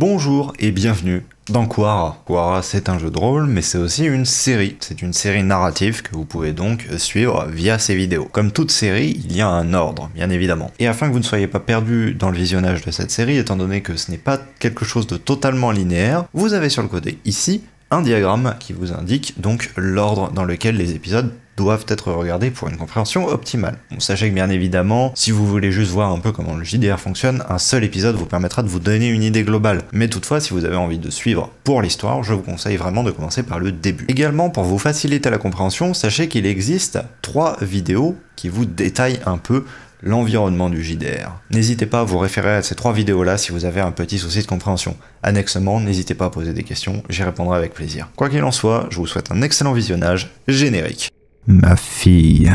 Bonjour et bienvenue dans Quara. Quara, c'est un jeu de rôle, mais c'est aussi une série. C'est une série narrative que vous pouvez donc suivre via ces vidéos. Comme toute série, il y a un ordre, bien évidemment. Et afin que vous ne soyez pas perdu dans le visionnage de cette série, étant donné que ce n'est pas quelque chose de totalement linéaire, vous avez sur le côté, ici, un diagramme qui vous indique donc l'ordre dans lequel les épisodes doivent être regardés pour une compréhension optimale. Bon, sachez que bien évidemment, si vous voulez juste voir un peu comment le JDR fonctionne, un seul épisode vous permettra de vous donner une idée globale. Mais toutefois, si vous avez envie de suivre pour l'histoire, je vous conseille vraiment de commencer par le début. Également, pour vous faciliter la compréhension, sachez qu'il existe 3 vidéos qui vous détaillent un peu l'environnement du JDR. N'hésitez pas à vous référer à ces 3 vidéos-là si vous avez un petit souci de compréhension. Annexement, n'hésitez pas à poser des questions, j'y répondrai avec plaisir. Quoi qu'il en soit, je vous souhaite un excellent visionnage générique. Ma fille,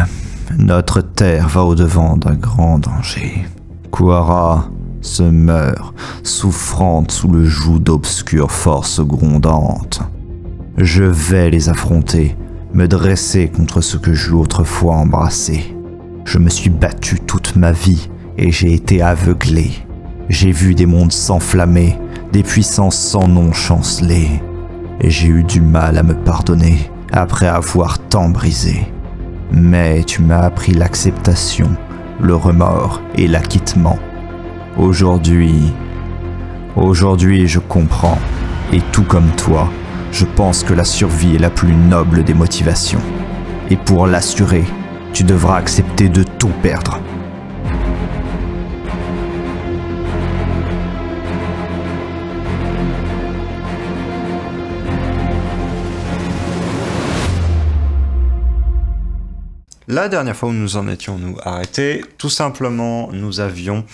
notre terre va au-devant d'un grand danger. Quara se meurt, souffrante sous le joug d'obscures forces grondantes. Je vais les affronter, me dresser contre ce que j'eus autrefois embrassé. Je me suis battu toute ma vie et j'ai été aveuglé. J'ai vu des mondes s'enflammer, des puissances sans nom chanceler. Et j'ai eu du mal à me pardonner après avoir tant brisé. Mais tu m'as appris l'acceptation, le remords et l'acquittement. Aujourd'hui, je comprends. Et tout comme toi, je pense que la survie est la plus noble des motivations. Et pour l'assurer, tu devras accepter de tout perdre. La dernière fois où nous en étions arrêtés, tout simplement, nous avions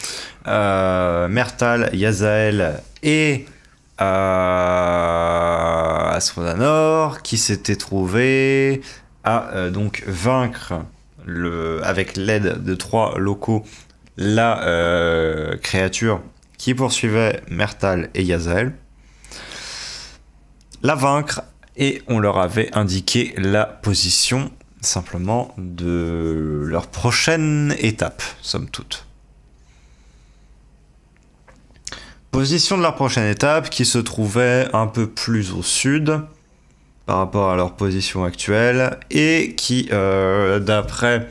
Mertal, Yazael et Asphodanor qui s'étaient trouvés à donc vaincre avec l'aide de 3 locaux la créature qui poursuivait Mertal et Yazael, la vaincre, et on leur avait indiqué la position simplement de leur prochaine étape, somme toute. Position de leur prochaine étape qui se trouvait un peu plus au sud par rapport à leur position actuelle et qui, d'après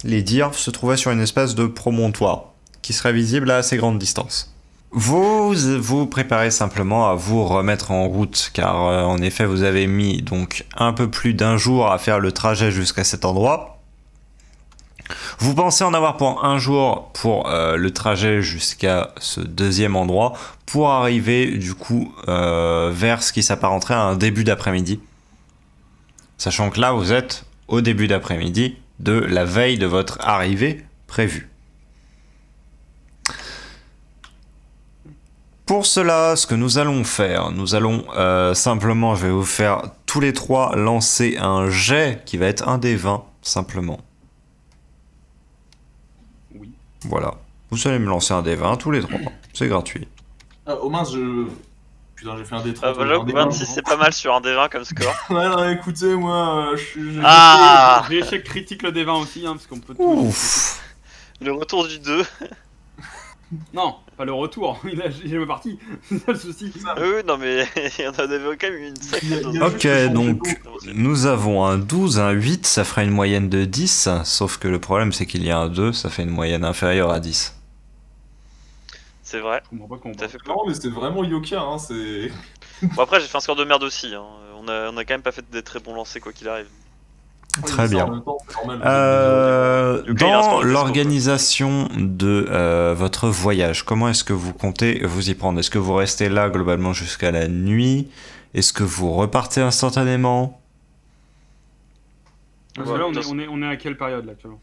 les dires, se trouvait sur une espèce de promontoire qui serait visible à assez grande distance. Vous vous préparez simplement à vous remettre en route, car en effet vous avez mis donc un peu plus d'1 jour à faire le trajet jusqu'à cet endroit. Vous pensez en avoir pour 1 jour pour le trajet jusqu'à ce 2e endroit, pour arriver du coup vers ce qui s'apparenterait à un début d'après-midi. Sachant que là vous êtes au début d'après-midi de la veille de votre arrivée prévue. Pour cela, ce que nous allons faire, nous allons simplement, je vais vous faire tous les 3 lancer un jet qui va être un des 20, simplement. Oui. Voilà. Vous allez me lancer un des 20 tous les 3, c'est gratuit. Oh mince, putain, j'ai fait un des 30. J'avoue que 26 c'est pas mal sur un des 20 comme score. Ouais, non, écoutez, moi, J'ai échec critique le D20 aussi, hein, parce qu'on peut tout... Ouf. Le retour du 2. Non, pas le retour, il est jamais parti, c'est ça le souci. Oui, non mais il y en avait quand même une sacrée dose. Ok, donc nous avons un 12, un 8, ça fera une moyenne de 10, sauf que le problème c'est qu'il y a un 2, ça fait une moyenne inférieure à 10. C'est vrai. Je comprends pas comment... Tout à fait. Non, mais c'est vraiment Yoka, hein, c'est... Bon après j'ai fait un score de merde aussi, hein. On a quand même pas fait des très bons lancers quoi qu'il arrive. Très bien. Temps, Dans l'organisation de votre voyage, comment est-ce que vous comptez vous y prendre? Est-ce que vous restez là globalement jusqu'à la nuit? Est-ce que vous repartez instantanément? Parce que là on est à quelle période là actuellement?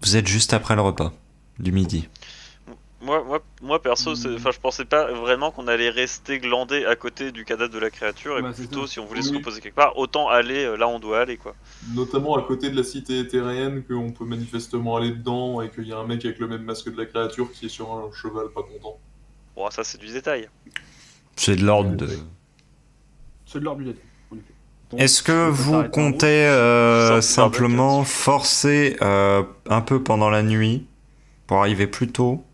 Vous êtes juste après le repas du midi. Moi perso, je pensais pas vraiment qu'on allait rester glandé à côté du cadavre de la créature, et plutôt si on voulait se reposer quelque part, autant aller là où on doit aller quoi. Notamment à côté de la cité éthérienne, qu'on peut manifestement aller dedans, et qu'il y a un mec avec le même masque de la créature qui est sur un cheval pas content. Bon, ça c'est du détail. C'est de l'ordre de... C'est de l'ordre du détail, en effet. Est-ce que vous comptez simplement forcer un peu pendant la nuit pour arriver plus tôt?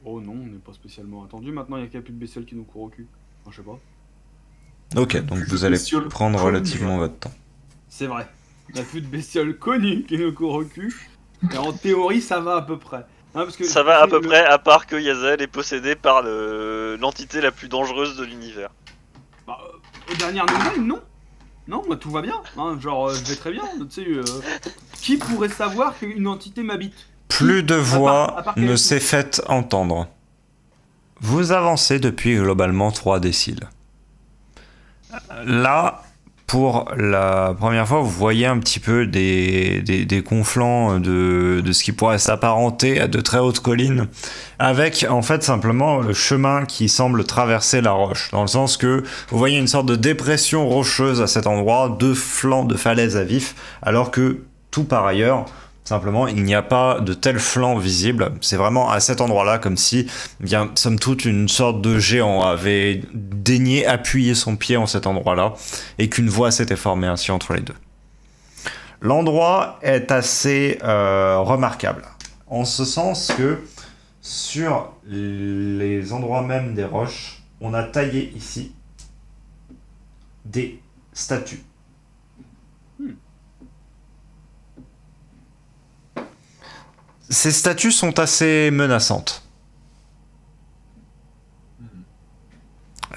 Oh non, on n'est pas spécialement attendu. Maintenant, il n'y a qu'il n'y a plus de bestioles qui nous courent au cul. Enfin, je sais pas. Ok, donc vous allez prendre relativement votre temps. C'est vrai. Il n'y a plus de bestioles connues qui nous courent au cul. Et en théorie, ça va à peu près. Hein, parce que ça va à peu près, à part que Yazel est possédé par l'entité la plus dangereuse de l'univers. Bah, aux dernières nouvelles, non. Non, moi tout va bien. Hein, genre, je vais très bien. Tu sais, qui pourrait savoir qu'une entité m'habite? Plus de voix ne s'est faite entendre. Vous avancez depuis globalement 3 déciles. Là, pour la première fois, vous voyez un petit peu des conflans de ce qui pourrait s'apparenter à de très hautes collines, avec en fait simplement le chemin qui semble traverser la roche, dans le sens que vous voyez une sorte de dépression rocheuse à cet endroit, 2 flancs de falaises à vif, alors que tout par ailleurs, simplement, il n'y a pas de tel flanc visible. C'est vraiment à cet endroit-là, comme si, bien, somme toute, une sorte de géant avait daigné appuyer son pied en cet endroit-là, et qu'une voie s'était formée ainsi entre les deux. L'endroit est assez remarquable, en ce sens que sur les endroits même des roches, on a taillé ici des statues. Ces statues sont assez menaçantes.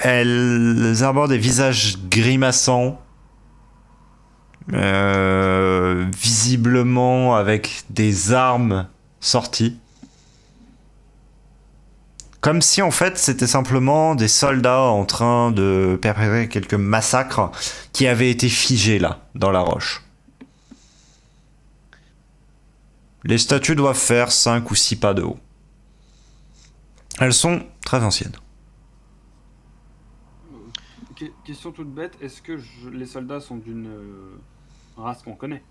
Elles arborent des visages grimaçants, visiblement avec des armes sorties. Comme si en fait c'était simplement des soldats en train de perpétrer quelques massacres qui avaient été figés là, dans la roche. Les statues doivent faire 5 ou 6 pas de haut. Elles sont très anciennes. Question toute bête, est-ce que les soldats sont d'une race qu'on connaît?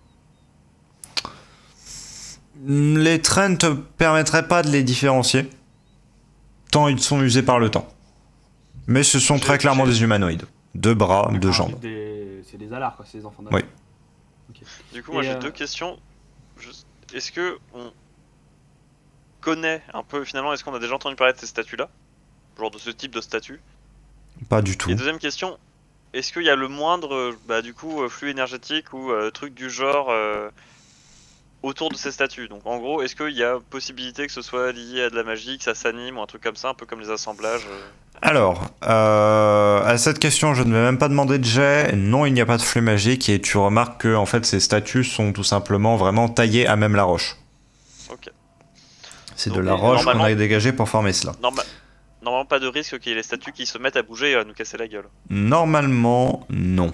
Les traits ne te permettraient pas de les différencier, tant ils sont usés par le temps. Mais ce sont très clairement des humanoïdes. 2 bras, 2 jambes. C'est des alards, quoi, c'est des enfants d'Alars. Oui. Okay. Du coup, moi j'ai 2 questions. Est-ce que on connaît un peu, finalement, est-ce qu'on a déjà entendu parler de ces statues-là? Genre de ce type de statue? Pas du tout. Et deuxième question, est-ce qu'il y a le moindre, du coup, flux énergétique ou truc du genre autour de ces statues? Donc en gros, est-ce qu'il y a possibilité que ce soit lié à de la magie, que ça s'anime ou un truc comme ça, un peu comme les assemblages Alors, à cette question, je ne vais même pas demander de jet. Non, il n'y a pas de flux magique et tu remarques que en fait, ces statues sont tout simplement vraiment taillées à même la roche. Ok. C'est de la roche qu'on a dégagée pour former cela. Normalement, pas de risque qu'il y ait les statues qui se mettent à bouger et à nous casser la gueule. Normalement, non.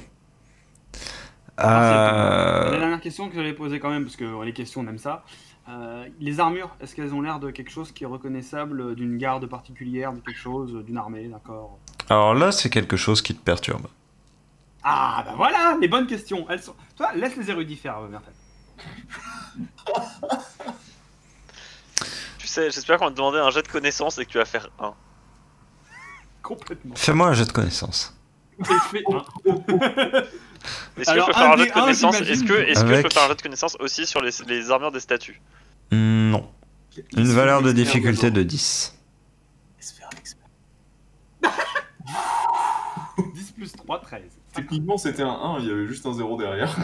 La dernière question que j'allais poser quand même, parce que les questions on aime ça. Les armures, est-ce qu'elles ont l'air de quelque chose qui est reconnaissable, d'une garde particulière, de quelque chose, d'une armée, d'accord? Alors là, c'est quelque chose qui te perturbe. Ah bah voilà, les bonnes questions. Elles sont... Toi, laisse les érudits faire, Mertel. Tu sais, j'espère qu'on va te demander un jet de connaissance et que tu vas faire 1. Complètement. Fais-moi un jet de connaissance. Et je fais 1. Est-ce que je peux faire un jet de connaissance? Est-ce que je peux faire un jet de connaissance aussi sur les armures des statues? Non. Une valeur de difficulté de 10. 10 plus 3, 13. Techniquement, c'était un 1, il y avait juste un 0 derrière.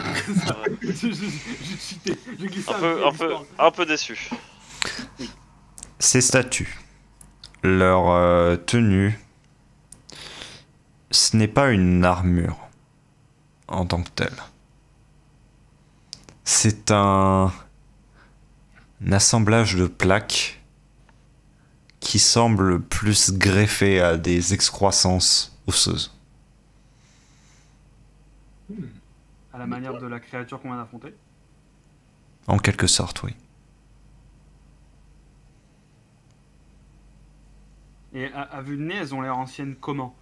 J'ai cheaté, j'ai glissé un peu déçu. Oui. Ces statues, leur tenue, ce n'est pas une armure en tant que telle. C'est un assemblage de plaques qui semble plus greffé à des excroissances osseuses. À la manière de la créature qu'on vient d'affronter? En quelque sorte, oui. Et à vue de nez, elles ont l'air anciennes comment?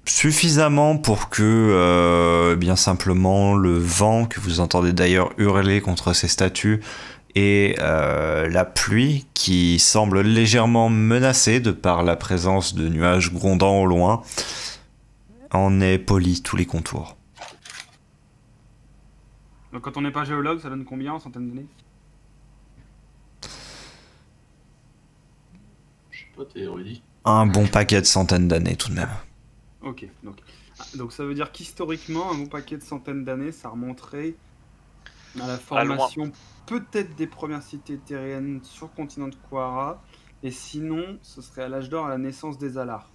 Suffisamment pour que, bien simplement, le vent, que vous entendez d'ailleurs hurler contre ces statues, et la pluie, qui semble légèrement menacée de par la présence de nuages grondant au loin, en ait poli tous les contours. Donc quand on n'est pas géologue, ça donne combien en centaines d'années? Pas théorie. Un bon paquet de centaines d'années tout de même. Ok, donc ça veut dire qu'historiquement, un bon paquet de centaines d'années, ça remonterait à la formation peut-être des premières cités terriennes sur le continent de Quara, et sinon, ce serait à l'âge d'or, à la naissance des Alars.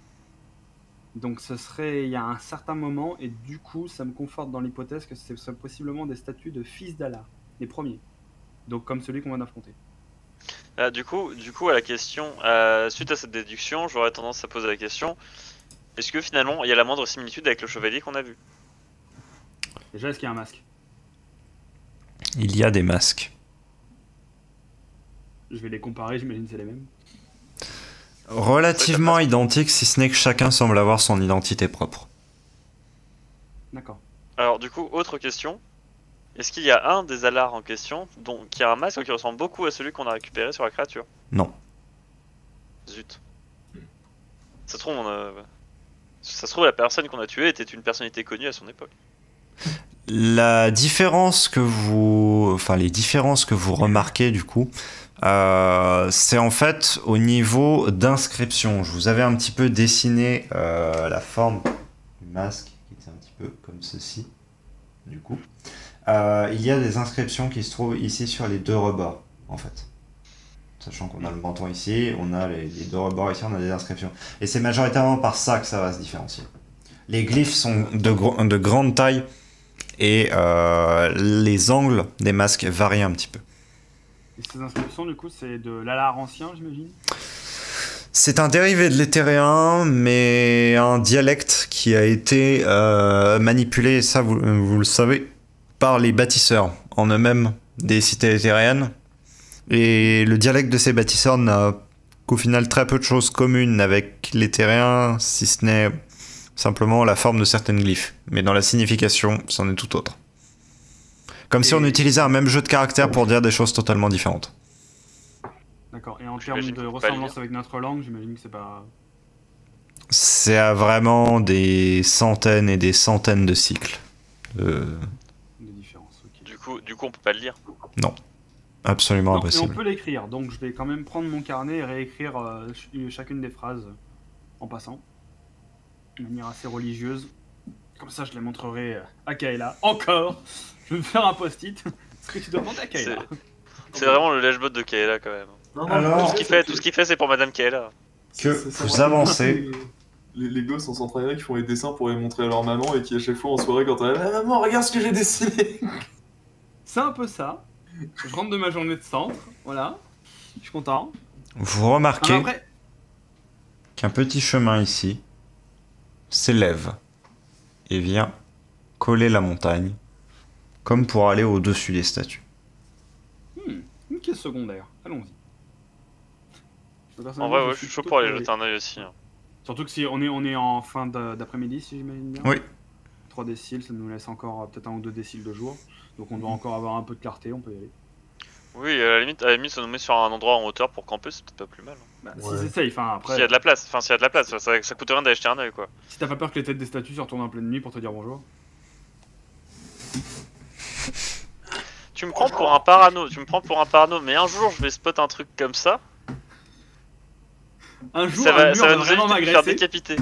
Donc ce serait il y a un certain moment, et du coup, ça me conforte dans l'hypothèse que ce serait possiblement des statues de fils d'Alar, les premiers. Donc comme celui qu'on vient d'affronter. Du coup, à la question, suite à cette déduction, j'aurais tendance à poser la question, est-ce que finalement, il y a la moindre similitude avec le chevalier qu'on a vu? Déjà, est-ce qu'il y a un masque? Il y a des masques. Je vais les comparer, j'imagine que c'est les mêmes. Relativement identiques, si ce n'est que chacun semble avoir son identité propre. D'accord. Alors du coup, autre question, est-ce qu'il y a un des Alars en question qui a un masque qui ressemble beaucoup à celui qu'on a récupéré sur la créature? Non. Zut. Ça se trouve, la personne qu'on a tuée était une personnalité connue à son époque. La différence que vous... Enfin, les différences que vous remarquez, du coup, c'est en fait au niveau d'inscription. Je vous avais un petit peu dessiné la forme du masque, qui était un petit peu comme ceci, du coup. Il y a des inscriptions qui se trouvent ici sur les deux rebords, en fait. Sachant qu'on a le menton ici, on a les deux rebords ici, on a des inscriptions. Et c'est majoritairement par ça que ça va se différencier. Les glyphes sont de grande taille et les angles des masques varient un petit peu. Et ces inscriptions, du coup, c'est de l'Alar ancien, j'imagine? C'est un dérivé de l'éthérien, mais un dialecte qui a été manipulé, et ça vous le savez, par les bâtisseurs en eux-mêmes des cités éthériennes. Et le dialecte de ces bâtisseurs n'a qu'au final très peu de choses communes avec l'éthérien, si ce n'est simplement la forme de certaines glyphes. Mais dans la signification, c'en est tout autre. Comme si on utilisait un même jeu de caractères pour dire des choses totalement différentes. D'accord, et en termes de ressemblance avec notre langue, j'imagine que c'est pas... C'est à vraiment des centaines et des centaines de cycles. De différence, ok. Du coup, on peut pas le lire. Non. Absolument Non, impossible. mais on peut l'écrire, donc je vais quand même prendre mon carnet et réécrire chacune des phrases en passant. De manière assez religieuse. Comme ça, je les montrerai à Kaela. Encore! Je vais me faire un post-it. Ce que tu demandes à Kaela. C'est vraiment le lèche-bot de Kaela quand même. Non, Alors- Tout ce qu'il fait, c'est pour Madame Kaela. Que ça vous me rappelle avancez. Les gosses en centrale qui font les dessins pour les montrer à leur maman et qui à chaque fois en soirée quand elle ah, maman regarde ce que j'ai dessiné. C'est un peu ça. Je rentre de ma journée de centre. Voilà. Je suis content. Vous remarquez Alors après, qu'un petit chemin ici s'élève et vient coller la montagne, comme pour aller au-dessus des statues. une caisse secondaire. Allons-y. En vrai, ouais, je suis chaud pour aller jeter un œil aussi. Hein. Surtout que si on est en fin d'après-midi, si j'imagine bien. Oui. 3 déciles, ça nous laisse encore peut-être 1 ou 2 déciles de jour. Donc on doit encore avoir un peu de clarté, on peut y aller. Oui, à la limite, ça nous met sur un endroit en hauteur pour camper, c'est peut-être pas plus mal. Hein. Bah, Ouais. Si c'est safe, enfin après. S'il y a de la place, ça coûte rien d'aller jeter un œil quoi. Si t'as pas peur que les têtes des statues se retournent en pleine nuit pour te dire bonjour. Tu me prends pour un parano, mais un jour je vais spot un truc comme ça, Un jour, ça un va mur va nous vraiment éviter de faire m'agresser. décapiter.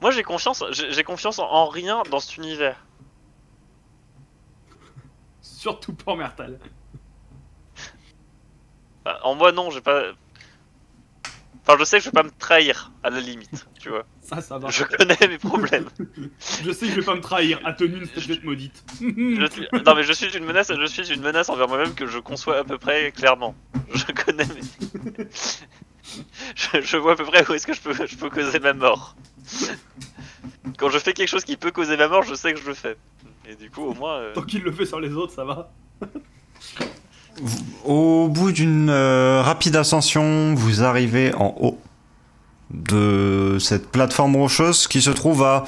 Moi j'ai confiance en rien dans cet univers. Surtout pour Mertal. Bah, en moi non, j'ai pas... Enfin je sais que je vais pas me trahir, à la limite, tu vois. Ça va. Je connais mes problèmes. Je sais que je vais pas me trahir, à tenue une statuette maudite. Non mais je suis une menace envers moi-même que je conçois à peu près clairement. Je connais mes... je vois à peu près où est-ce que je peux causer ma mort. Quand je fais quelque chose qui peut causer ma mort, je sais que je le fais. Et du coup au moins... Tant qu'il le fait sur les autres, ça va. Au bout d'une rapide ascension, vous arrivez en haut de cette plateforme rocheuse qui se trouve à,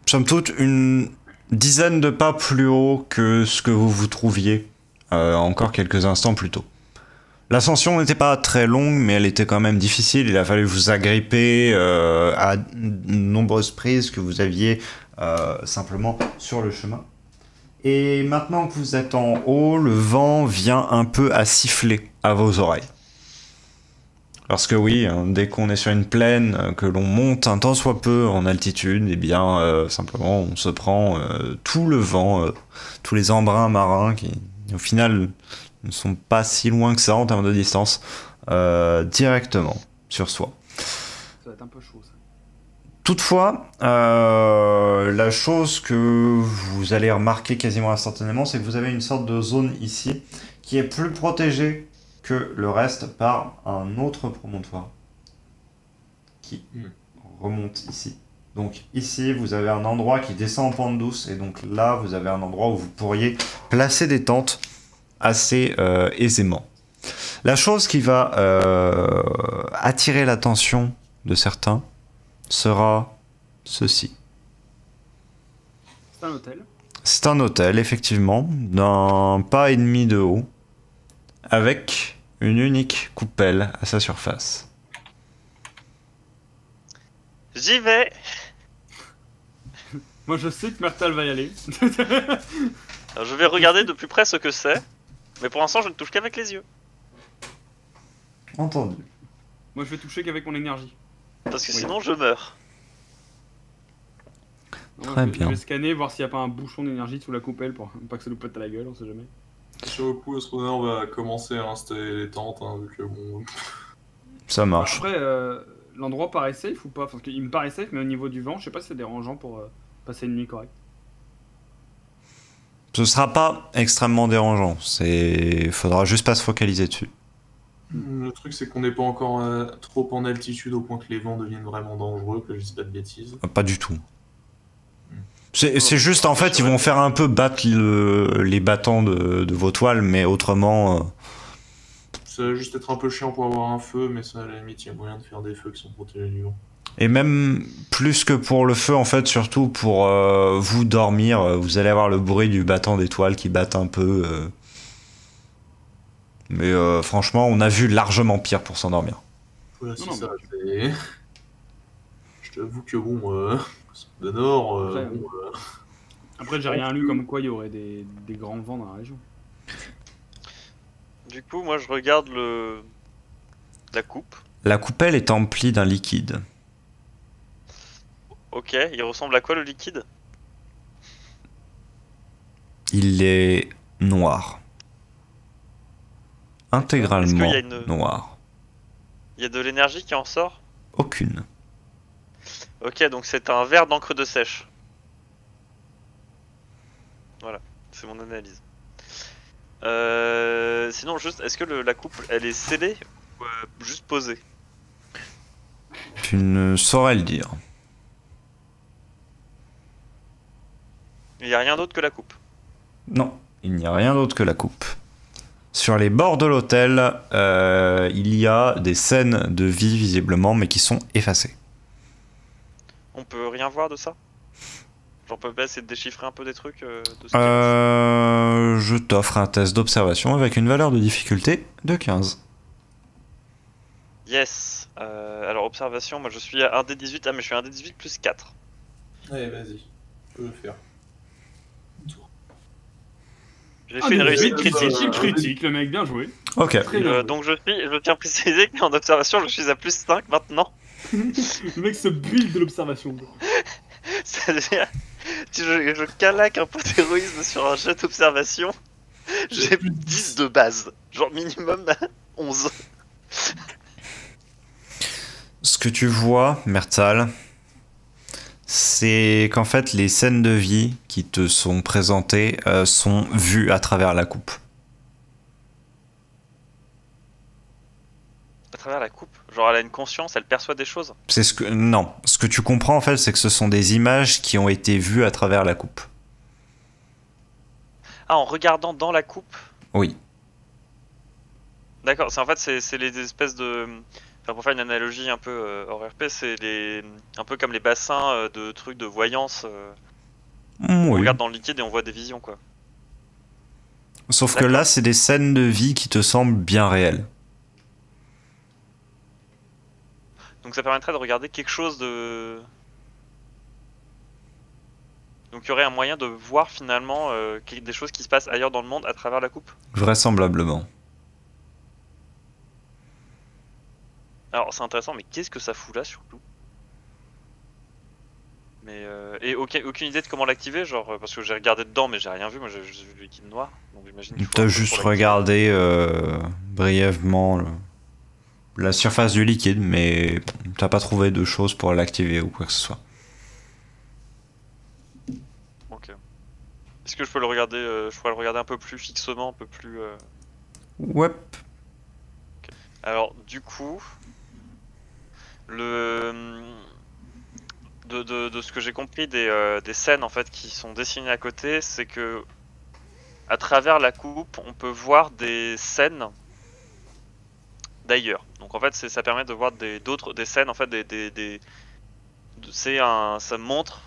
somme toute, une dizaine de pas plus haut que ce que vous vous trouviez encore quelques instants plus tôt. L'ascension n'était pas très longue, mais elle était quand même difficile. Il a fallu vous agripper à de nombreuses prises que vous aviez simplement sur le chemin. Et maintenant que vous êtes en haut, le vent vient un peu à siffler à vos oreilles. Parce que oui, hein, dès qu'on est sur une plaine, que l'on monte un tant soit peu en altitude, eh bien, simplement, on se prend tout le vent, tous les embruns marins qui, au final, ne sont pas si loin que ça en termes de distance, directement sur soi. Ça va être un peu chaud, ça. Toutefois, la chose que vous allez remarquer quasiment instantanément, c'est que vous avez une sorte de zone ici qui est plus protégée que le reste par un autre promontoire qui remonte ici. Donc ici, vous avez un endroit qui descend en pente douce, et donc là, vous avez un endroit où vous pourriez placer des tentes assez aisément. La chose qui va attirer l'attention de certains sera ceci. C'est un hôtel. C'est un hôtel, effectivement, d'un pas et demi de haut, avec une unique coupelle à sa surface. J'y vais. Moi, je sais que Mertal va y aller. Alors, je vais regarder de plus près ce que c'est, mais pour l'instant je ne touche qu'avec les yeux. Entendu. Moi, je vais toucher qu'avec mon énergie. Parce que Oui. sinon je meurs. Non, Très je bien. vais scanner, voir s'il n'y a pas un bouchon d'énergie sous la coupelle pour pas que ça nous pète à la gueule, on sait jamais. Sur le coup, Astronaut va commencer à installer les tentes, hein, vu que bon. Ça marche. Après, l'endroit paraît safe ou pas? Parce qu'il me paraît safe, mais au niveau du vent, je sais pas si c'est dérangeant pour passer une nuit correcte. Ce sera pas extrêmement dérangeant. Faudra juste pas se focaliser dessus. Le truc, c'est qu'on n'est pas encore trop en altitude au point que les vents deviennent vraiment dangereux, que je dise pas de bêtises. Pas du tout. C'est juste, en fait, ils vont faire un peu battre les battants de vos toiles, mais autrement... Ça va juste être un peu chiant pour avoir un feu, mais ça, à la limite, il y a moyen de faire des feux qui sont protégés du vent. Et même plus que pour le feu, en fait, surtout pour vous dormir, vous allez avoir le bruit du battant des toiles qui battent un peu. Mais franchement, on a vu largement pire pour s'endormir. Voilà, c'est Non, ça. mais- c'est- Je t'avoue que bon, de nord, Après, bon, Après, j'ai rien lu comme quoi il y aurait des grands vents dans la région. Du coup, moi je regarde la coupe. La coupelle est emplie d'un liquide. Ok, il ressemble à quoi le liquide? Il est noir. Intégralement Est-ce qu'il y a une- noir. Il y a de l'énergie qui en sort? Aucune. Ok, donc c'est un verre d'encre de sèche. Voilà, c'est mon analyse. Sinon, juste, est-ce que la coupe, elle est scellée ou juste posée? Tu ne saurais le dire. Il n'y a rien d'autre que la coupe. Non, il n'y a rien d'autre que la coupe. Sur les bords de l'hôtel, il y a des scènes de vie visiblement, mais qui sont effacées. On peut rien voir de ça? Genre, on peut pas essayer de déchiffrer un peu des trucs de ce qu'il y a. Je t'offre un test d'observation avec une valeur de difficulté de 15. Yes. Alors, observation, moi je suis à 1d18. Ah, mais je suis à 1d18 plus 4. allez, vas-y, je peux le faire. J'ai fait une réussite critique. Critique, critique, le mec, bien joué. Ok. Très bien. Donc je tiens à préciser qu'en observation, je suis à plus 5 maintenant. Le mec se build de l'observation. C'est-à-dire, si je calaque un peu d'héroïsme sur un jet d'observation, j'ai plus 10 de base. Genre minimum 11. Ce que tu vois, Mertal, c'est qu'en fait, les scènes de vie qui te sont présentées sont vues à travers la coupe. À travers la coupe. Genre elle a une conscience, elle perçoit des choses. C'est ce que non, ce que tu comprends en fait, c'est que ce sont des images qui ont été vues à travers la coupe. Ah, en regardant dans la coupe. Oui. D'accord, c'est les espèces de... Enfin, pour faire une analogie un peu hors RP, c'est un peu comme les bassins de trucs de voyance. On Oui. regarde dans le liquide et on voit des visions, quoi. Sauf que D'accord. là, c'est des scènes de vie qui te semblent bien réelles. Donc ça permettrait de regarder quelque chose de... Donc il y aurait un moyen de voir finalement des choses qui se passent ailleurs dans le monde à travers la coupe. Vraisemblablement. Alors c'est intéressant, mais qu'est-ce que ça fout là surtout? Mais et aucune idée de comment l'activer, genre parce que j'ai regardé dedans mais j'ai rien vu, moi j'ai juste vu le liquide noir, donc j'imagine qu'il faut T'as un truc juste pour l'activer. regardé brièvement la surface du liquide, mais t'as pas trouvé de choses pour l'activer ou quoi que ce soit. Ok. Est-ce que je peux le regarder, je pourrais le regarder un peu plus fixement, un peu plus... Ouais. Alors du coup, le... De ce que j'ai compris des scènes en fait qui sont dessinées à côté, c'est que à travers la coupe, on peut voir des scènes d'ailleurs. Donc en fait, ça permet de voir des scènes en fait ça montre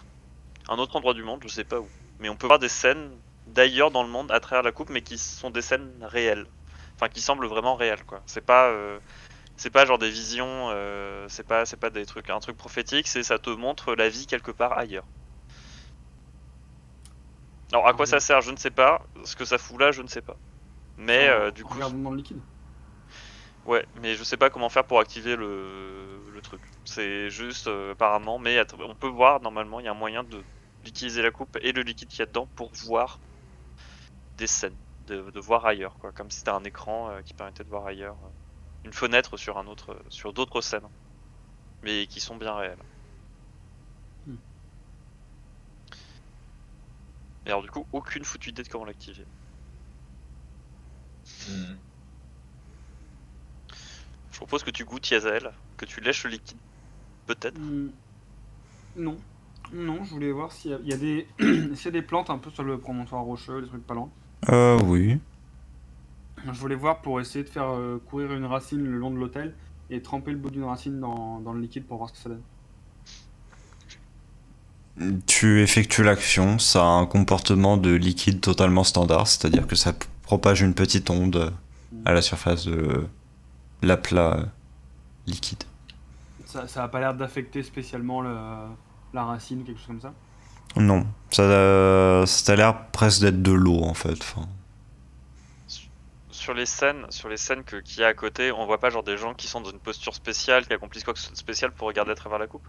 un autre endroit du monde, je sais pas où, mais on peut voir des scènes d'ailleurs dans le monde à travers la coupe, mais qui sont des scènes réelles, enfin qui semblent vraiment réelles quoi. C'est pas genre des visions, c'est pas des trucs, un truc prophétique, ça te montre la vie quelque part ailleurs. Alors à quoi ça sert, je ne sais pas. Ce que ça fout là, je ne sais pas. Mais du coup, Regardons dans le liquide. ouais, mais je sais pas comment faire pour activer le truc. C'est juste apparemment, mais on peut voir normalement, il y a un moyen d'utiliser la coupe et le liquide qu'il y a dedans pour voir des scènes, de voir ailleurs quoi, comme si c'était un écran qui permettait de voir ailleurs, une fenêtre sur sur d'autres scènes, mais qui sont bien réelles. Et alors du coup, aucune foutue idée de comment l'activer. Je propose que tu goûtes Yazael, que tu lèches le liquide, peut-être. Non. Non, je voulais voir s'il y a des... s'il y a des plantes un peu sur le promontoire rocheux, des trucs pas loin. Oui. Je voulais voir pour essayer de faire courir une racine le long de l'hôtel et tremper le bout d'une racine dans le liquide pour voir ce que ça donne. Tu effectues l'action, ça a un comportement de liquide totalement standard, c'est-à-dire que ça propage une petite onde à la surface de l'aplat liquide. Ça a pas l'air d'affecter spécialement la racine ou quelque chose comme ça? Non, ça a l'air presque d'être de l'eau en fait. Enfin, Sur les scènes qu'il y a à côté, on voit pas genre des gens qui sont dans une posture spéciale, qui accomplissent quoi que ce soit de spécial pour regarder à travers la coupe?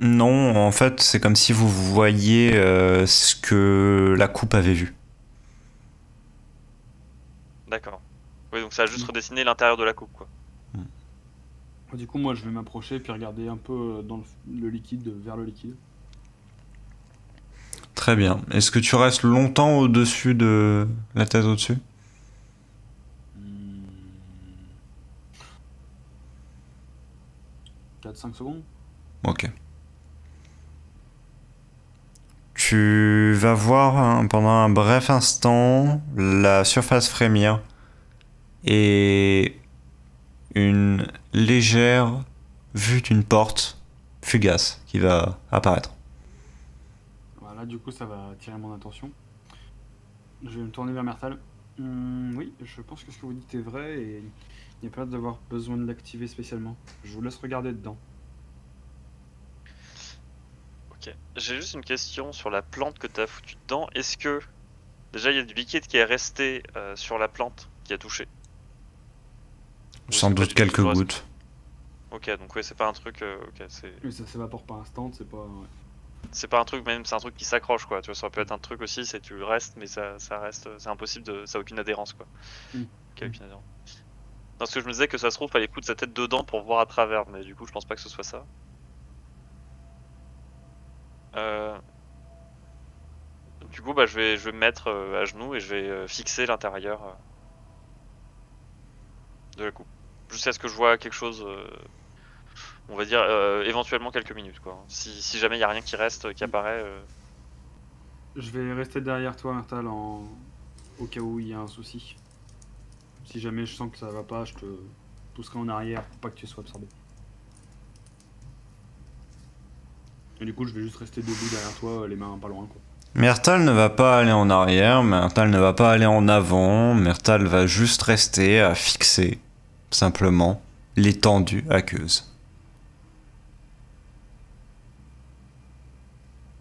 non, en fait, c'est comme si vous voyiez ce que la coupe avait vu. D'accord. Oui, donc ça a juste redessiné l'intérieur de la coupe quoi. Du coup, moi, je vais m'approcher puis regarder un peu dans le liquide, vers le liquide. Très bien. Est-ce que tu restes longtemps au-dessus de la tête au-dessus? 4-5 secondes. Ok. Tu vas voir pendant un bref instant la surface frémir et une légère vue d'une porte fugace qui va apparaître. Voilà, du coup, ça va attirer mon attention. Je vais me tourner vers Mertal. Oui, je pense que ce que vous dites est vrai et il n'y a pas d'avoir besoin de l'activer spécialement. Je vous laisse regarder dedans. Ok. J'ai juste une question sur la plante que t'as foutu dedans. Est-ce que déjà il y a du liquide qui est resté sur la plante qui a touché? Sans doute quelques gouttes. Ok, donc ouais, c'est pas un truc. Ok, Mais ça s'évapore par instant, c'est pas... Ouais. c'est pas un truc, même c'est un truc qui s'accroche quoi. Tu vois, ça peut être un truc aussi, c'est tu restes, mais ça reste, c'est impossible ça a aucune adhérence quoi. Aucune adhérence. Parce que je me disais que ça se trouve, fallait foutre sa tête dedans pour voir à travers, mais du coup, je pense pas que ce soit ça. Du coup, bah, je vais me mettre à genoux et je vais fixer l'intérieur de la coupe. Jusqu'à ce que je vois quelque chose, on va dire éventuellement quelques minutes quoi. Si jamais il y a rien qui reste, qui apparaît. Je vais rester derrière toi, Mertal, au cas où il y a un souci. Si jamais je sens que ça va pas, je te pousserai en arrière pour pas que tu sois absorbé. Et du coup, je vais juste rester debout derrière toi, les mains pas loin quoi. Mertal ne va pas aller en arrière, Mertal ne va pas aller en avant, Mertal va juste rester à fixer, simplement, l'étendue aqueuse.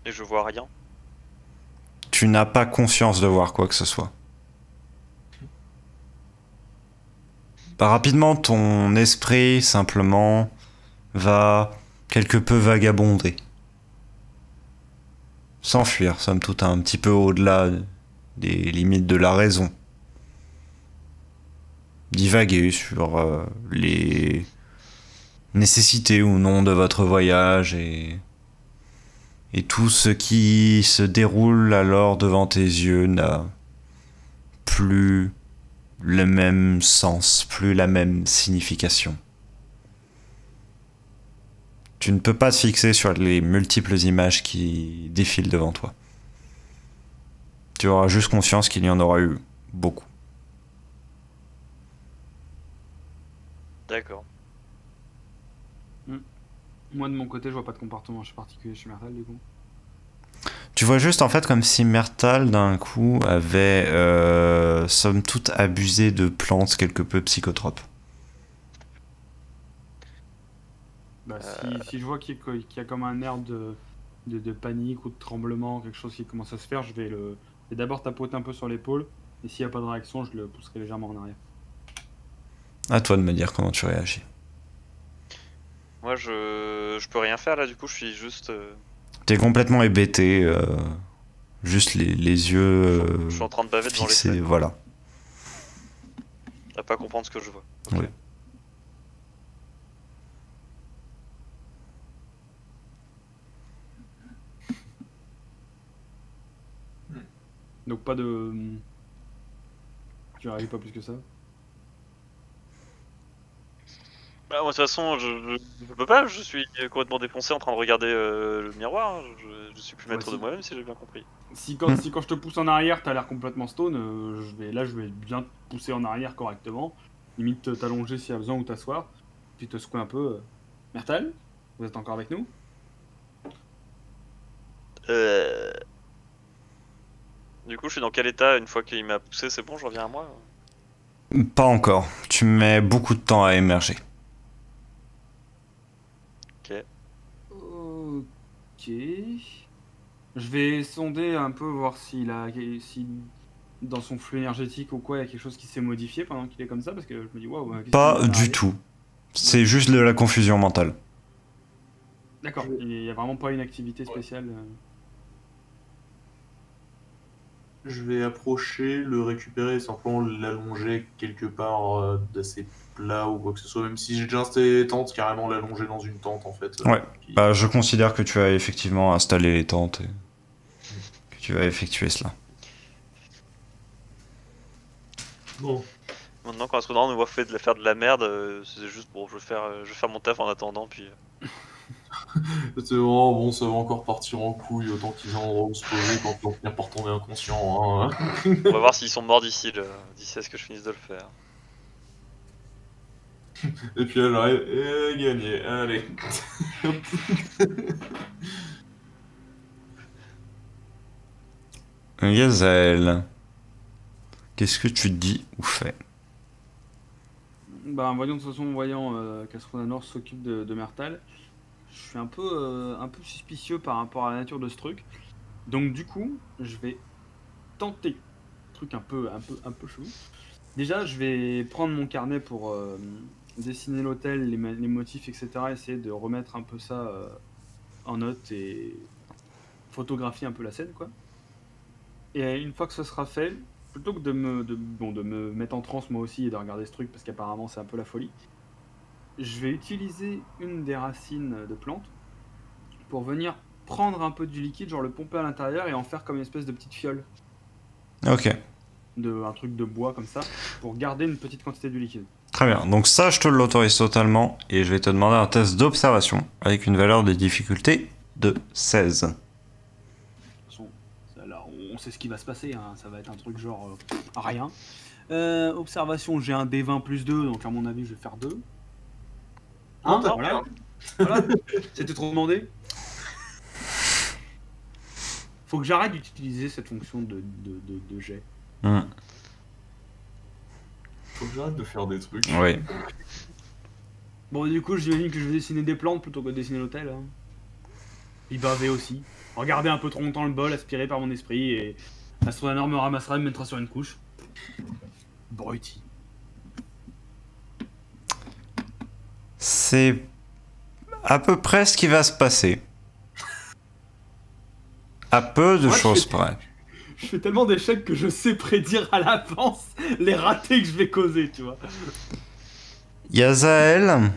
Et je vois rien. Tu n'as pas conscience de voir quoi que ce soit. Bah, rapidement, ton esprit, simplement, va quelque peu vagabonder. S'enfuir, somme toute, un petit peu au-delà des limites de la raison. Divaguer sur les nécessités ou non de votre voyage et tout ce qui se déroule alors devant tes yeux n'a plus le même sens, plus la même signification. Tu ne peux pas te fixer sur les multiples images qui défilent devant toi. Tu auras juste conscience qu'il y en aura eu beaucoup. D'accord. Moi de mon côté, je vois pas de comportement particulier chez Mertal du coup. Tu vois juste en fait comme si Mertal d'un coup avait somme toute abusé de plantes quelque peu psychotropes. Bah, si je vois qu'il y a comme un air de panique ou de tremblement, quelque chose qui commence à se faire, je vais d'abord tapoter un peu sur l'épaule, et s'il n'y a pas de réaction, je le pousserai légèrement en arrière. À toi de me dire comment tu réagis. Moi, je peux rien faire là, du coup, je suis juste. T'es complètement hébété, juste les yeux Je suis en train de baver devant les fixés, fenêtres. voilà. À pas comprendre ce que je vois. Oui. Donc pas de... Tu réagis pas plus que ça? Bah, moi, de toute façon, je peux pas, je suis complètement défoncé en train de regarder le miroir. Hein. Je suis plus maître de moi-même si j'ai bien compris. Si quand je te pousse en arrière, t'as l'air complètement stone, je vais bien te pousser en arrière correctement. Limite t'allonger s'il y a besoin ou t'asseoir. Puis te secouer un peu. Mertal, vous êtes encore avec nous? Du coup, je suis dans quel état une fois qu'il m'a poussé? C'est bon, je reviens à moi? Pas encore. Tu mets beaucoup de temps à émerger. Ok. Ok. Je vais sonder un peu, voir si dans son flux énergétique ou quoi, il y a quelque chose qui s'est modifié pendant qu'il est comme ça, parce que je me dis waouh. qu'est-ce qui Pas vient du d'arriver tout. C'est juste de la confusion mentale. D'accord, il n'y a vraiment pas une activité spéciale. Je vais approcher, le récupérer et simplement l'allonger quelque part d'assez plat ou quoi que ce soit. Même si j'ai déjà installé les tentes, carrément l'allonger dans une tente en fait. Ouais. Bah, je considère que tu as effectivement installé les tentes et que tu as effectué cela. Bon. Maintenant, quand Astronaut nous voit faire de la merde, c'est juste bon, je vais faire mon taf en attendant, puis. C'est vraiment bon, ça va encore partir en couille, autant qu'ils en se poser quand ils vont finir par tomber inconscient. Hein. On va voir s'ils sont morts d'ici à ce que je finisse de le faire. Et puis là, j'arrive, et gagné, allez. Gazelle, qu'est-ce que tu dis ou fais? Bah, voyons, de toute façon, qu'Astronanor s'occupe de Mertal, je suis un peu suspicieux par rapport à la nature de ce truc. Donc du coup, je vais tenter un truc un peu chelou. Déjà, je vais prendre mon carnet pour dessiner l'hôtel, les motifs, etc. Essayer de remettre un peu ça en note et photographier un peu la scène, quoi. Et une fois que ce sera fait, plutôt que de me mettre en transe moi aussi et de regarder ce truc parce qu'apparemment c'est un peu la folie, je vais utiliser une des racines de plante pour venir prendre un peu du liquide, genre le pomper à l'intérieur et en faire comme une espèce de petite fiole. Ok. Un truc de bois comme ça, pour garder une petite quantité du liquide. Très bien. Donc ça, je te l'autorise totalement et je vais te demander un test d'observation avec une valeur de difficulté de 16. De toute façon, là, on sait ce qui va se passer, hein. Ça va être un truc genre rien. Observation, j'ai un D20 plus 2, donc à mon avis je vais faire 2. Non, Voilà. C'était trop demandé. Faut que j'arrête d'utiliser cette fonction de jet. Faut que j'arrête de faire des trucs. Oui. Bon, du coup, j'imagine que je vais dessiner des plantes plutôt que de dessiner l'hôtel. Hein. Puis baver aussi. Regarder un peu trop longtemps le bol, aspiré par mon esprit, et Astronanor me ramassera et me mettra sur une couche. Bruti. C'est à peu près ce qui va se passer. À peu de choses près. Je fais tellement d'échecs que je sais prédire à l'avance les ratés que je vais causer, tu vois. Yazael,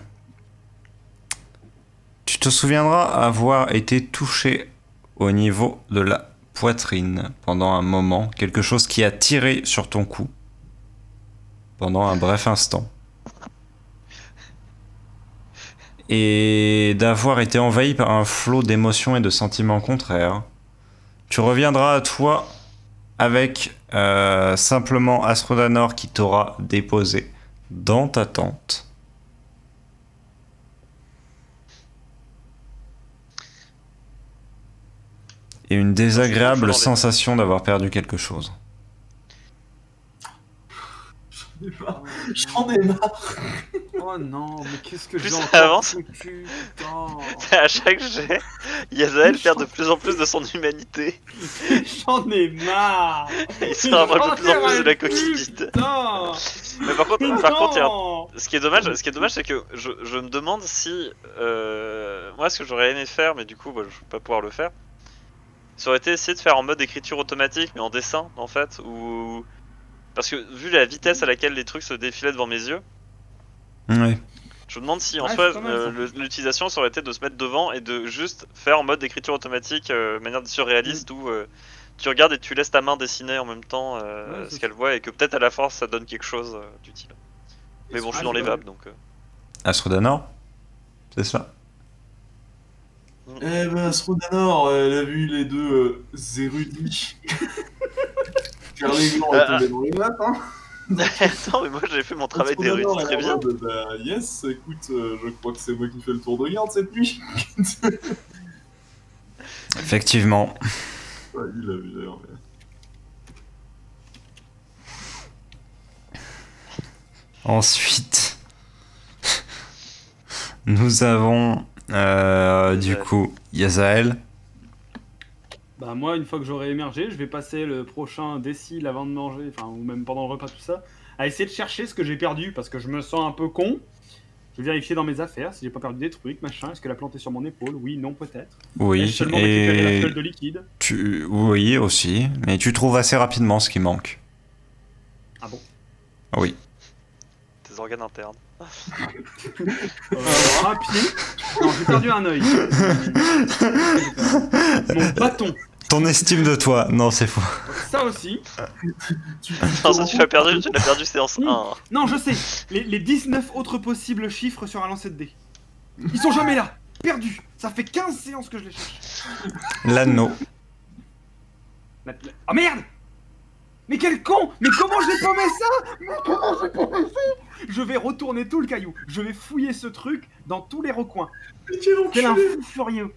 tu te souviendras avoir été touché au niveau de la poitrine pendant un moment, quelque chose qui a tiré sur ton cou pendant un bref instant. Et d'avoir été envahi par un flot d'émotions et de sentiments contraires. Tu reviendras à toi avec simplement Astrodanor qui t'aura déposé dans ta tente. Et une désagréable sensation d'avoir perdu quelque chose. J'en ai marre. Oh non, mais qu'est-ce que Plus j'ai ça encore avance. foutu, putain. À chaque jet, Yazael perd de plus en plus de son humanité. J'en ai marre. Il se rapproche de plus en plus de la coquille vide. Putain. Mais par contre, Non. ce qui est dommage, c'est que je me demande si moi ce que j'aurais aimé faire, mais du coup bah, je vais pas pouvoir le faire. Ça aurait été essayer de faire en mode écriture automatique, mais en dessin en fait, ou parce que vu la vitesse à laquelle les trucs se défilaient devant mes yeux, Ouais. je me demande si en Ouais, soi c'est pas mal, l'utilisation ça aurait été de se mettre devant et de juste faire en mode écriture automatique, manière surréaliste où tu regardes et tu laisses ta main dessiner en même temps ce qu'elle voit et que peut-être à la force ça donne quelque chose d'utile. Mais bon, je suis dans les vapes donc. Astrodanor, c'est ça. Eh ben, Astrodanor, elle a vu les deux érudits. Car les glands est tombé dans les maths, hein. Attends, mais moi j'ai fait mon travail d'érudit Astrodanor, elle très est en bien. mode, bah, yes, écoute, je crois que c'est moi qui fais le tour de garde cette nuit. Effectivement. Ouais, il a vu d'ailleurs. Mais... Ensuite, nous avons du coup Yazael. Bah moi, une fois que j'aurai émergé, je vais passer le prochain décile avant de manger, enfin ou même pendant le repas tout ça, à essayer de chercher ce que j'ai perdu parce que je me sens un peu con. Je vais vérifier dans mes affaires si j'ai pas perdu des trucs, machin. Est-ce que la plante est sur mon épaule? Oui, non, peut-être. Oui, Ai-je seulement récupéré la et feuille de liquide? oui aussi, mais tu trouves assez rapidement ce qui manque. Ah bon? Oui. Tes organes internes. Un pied? Non, j'ai perdu un œil. Mon bâton. Ton estime de toi, non c'est faux. Ça aussi. Non, ça tu l'as perdu séance 1. Non, je sais. Les 19 autres possibles chiffres sur un lancer de dés. Ils sont jamais là. Perdus. Ça fait 15 séances que je les cherche. L'anneau. Oh merde! Mais quel con! Mais comment j'ai paumé ça? Mais comment j'ai paumé ça? Je vais retourner tout le caillou. Je vais fouiller ce truc dans tous les recoins. Quel un fou furieux.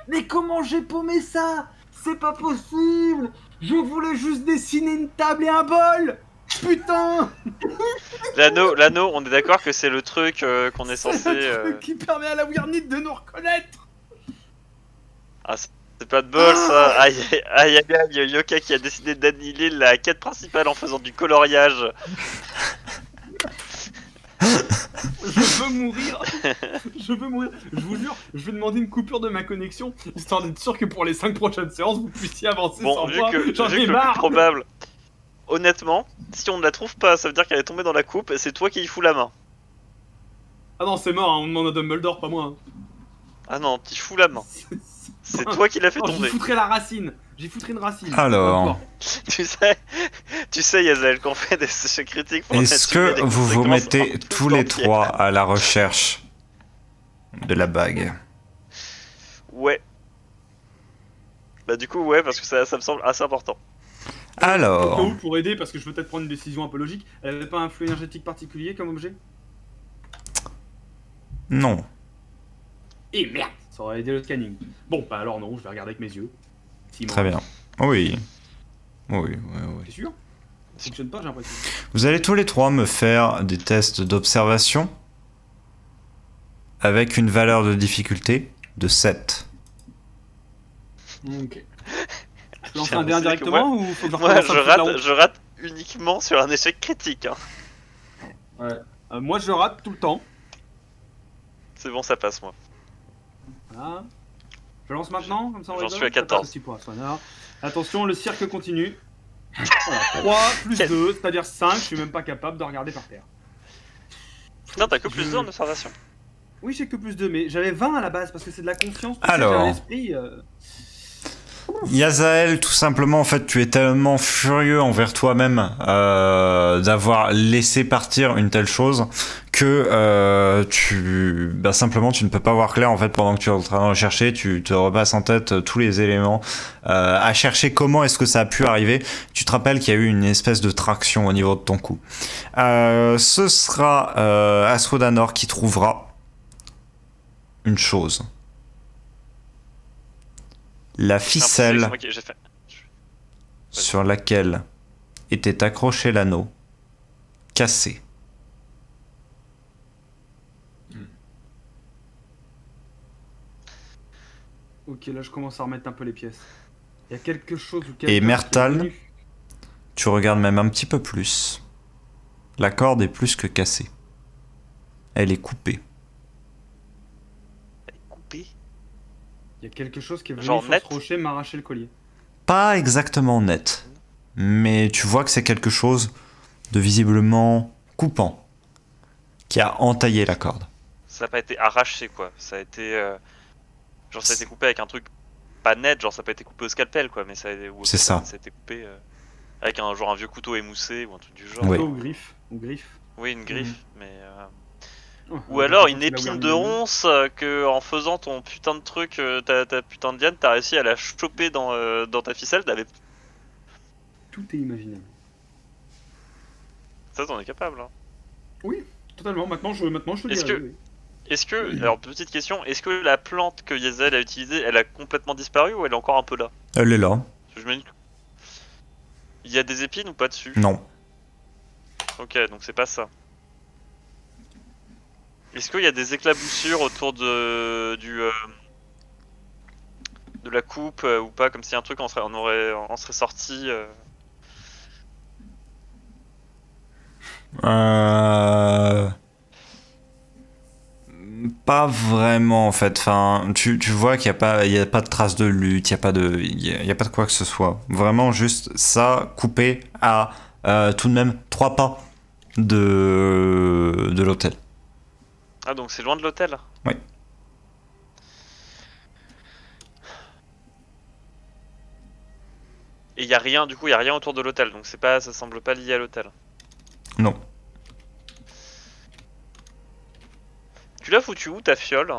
Mais comment j'ai paumé ça? C'est pas possible! Je voulais juste dessiner une table et un bol! Putain! L'anneau, on est d'accord que c'est le truc qu'on est censé. C'est le truc qui permet à la Wyrnite de nous reconnaître! Ah, c'est pas de bol ça! Aïe aïe aïe aïe, Yoka qui a décidé d'annihiler la quête principale en faisant du coloriage. Je veux mourir! Je veux mourir! Je vous jure, je vais demander une coupure de ma connexion, histoire d'être sûr que pour les 5 prochaines séances, vous puissiez avancer Bon, sans vu moi. que, J'en vu que ai le marre! plus probable, honnêtement, si on ne la trouve pas, ça veut dire qu'elle est tombée dans la coupe et c'est toi qui y fous la main. Ah non, c'est mort, hein, on demande à Dumbledore, pas moi. Hein. Ah non, t'y fous la main. C'est toi qui l'as fait Non, tomber. j'y foutrais la racine. J'y foutrais une racine. Alors. D'accord. Tu sais, Yazael, qu'on fait des échecs critiques pour Est-ce assumer que des vous vous conséquences mettez un peu tous les entières. trois à la recherche de la bague? Ouais. Bah du coup, ouais, parce que ça me semble assez important. Au cas Alors, où, pour aider, parce que je veux peut-être prendre une décision un peu logique, elle avait pas un flux énergétique particulier comme objet? non. Et merde! Ça aurait aidé le scanning. Bon, bah alors non, je vais regarder avec mes yeux. Simon. Très bien. Oui. Oui. T'es sûr? Ça fonctionne pas, j'ai l'impression. Vous allez tous les trois me faire des tests d'observation avec une valeur de difficulté de 7. Ok. Je lance Tiens, un dé c'est que indirectement ou faut que je Moi, recommence à foutre la honte je rate uniquement sur un échec critique. Hein. Ouais. Moi, je rate tout le temps. C'est bon, ça passe moi. Voilà. Je lance maintenant, comme ça on J'en rigole. suis à 14. Ça passe aussi pour Aswana. Attention, le cirque continue. Voilà, 3 plus 2, c'est-à-dire 5, je suis même pas capable de regarder par terre. Putain, t'as que plus 2 en observation. Oui, j'ai que plus 2, mais j'avais 20 à la base parce que c'est de la confiance. Alors. L'esprit. Yazael, tout simplement, en fait, tu es tellement furieux envers toi-même d'avoir laissé partir une telle chose que simplement tu ne peux pas voir clair en fait pendant que tu es en train de rechercher. Tu te repasses en tête tous les éléments à chercher comment est-ce que ça a pu arriver. Tu te rappelles qu'il y a eu une espèce de traction au niveau de ton cou. Ce sera Aswodanor qui trouvera une chose. La ficelle sur laquelle était accroché l'anneau, cassé. Ok, là je commence à remettre un peu les pièces. Il y a quelque chose ou Et Mertal, tu regardes même un petit peu plus. La corde est plus que cassée. Elle est coupée. Il y a quelque chose qui est venu Genre sur net ce rocher m'arracher le collier. Pas exactement net, mais tu vois que c'est quelque chose de visiblement coupant qui a entaillé la corde. Ça n'a pas été arraché quoi, ça a été genre ça a été coupé avec un truc pas net, genre ça n'a pas été coupé au scalpel quoi, mais ça a été, c'est ça. Ça a été coupé avec un genre un vieux couteau émoussé ou un truc du genre. Oui. Ou griffe. Oui, une griffe, mais Oh, ou alors une épine de ronce que en faisant ton putain de truc, ta putain de diane, t'as réussi à la choper dans ta ficelle, t'avais... Tout est imaginable. Ça t'en es capable hein. Oui, totalement. Maintenant je te Est-ce dirai, que- oui. Est-ce que, alors petite question, est-ce que la plante que Yezel a utilisée, elle a complètement disparu ou elle est encore un peu là? Elle est là. Je me dis... Il y a des épines ou pas dessus? Non. Ok, donc c'est pas ça. Est-ce qu'il y a des éclaboussures autour de la coupe ou pas, comme si un truc en serait sorti Pas vraiment en fait. Enfin, tu vois qu'il n'y a pas de traces de lutte, il n'y a pas de quoi que ce soit. Vraiment juste ça coupé à tout de même 3 pas de l'hôtel. Ah, donc c'est loin de l'hôtel? Oui. Et il y a rien, du coup, il y a rien autour de l'hôtel, donc c'est pas, ça semble pas lié à l'hôtel. Non. Tu l'as foutu où ta fiole?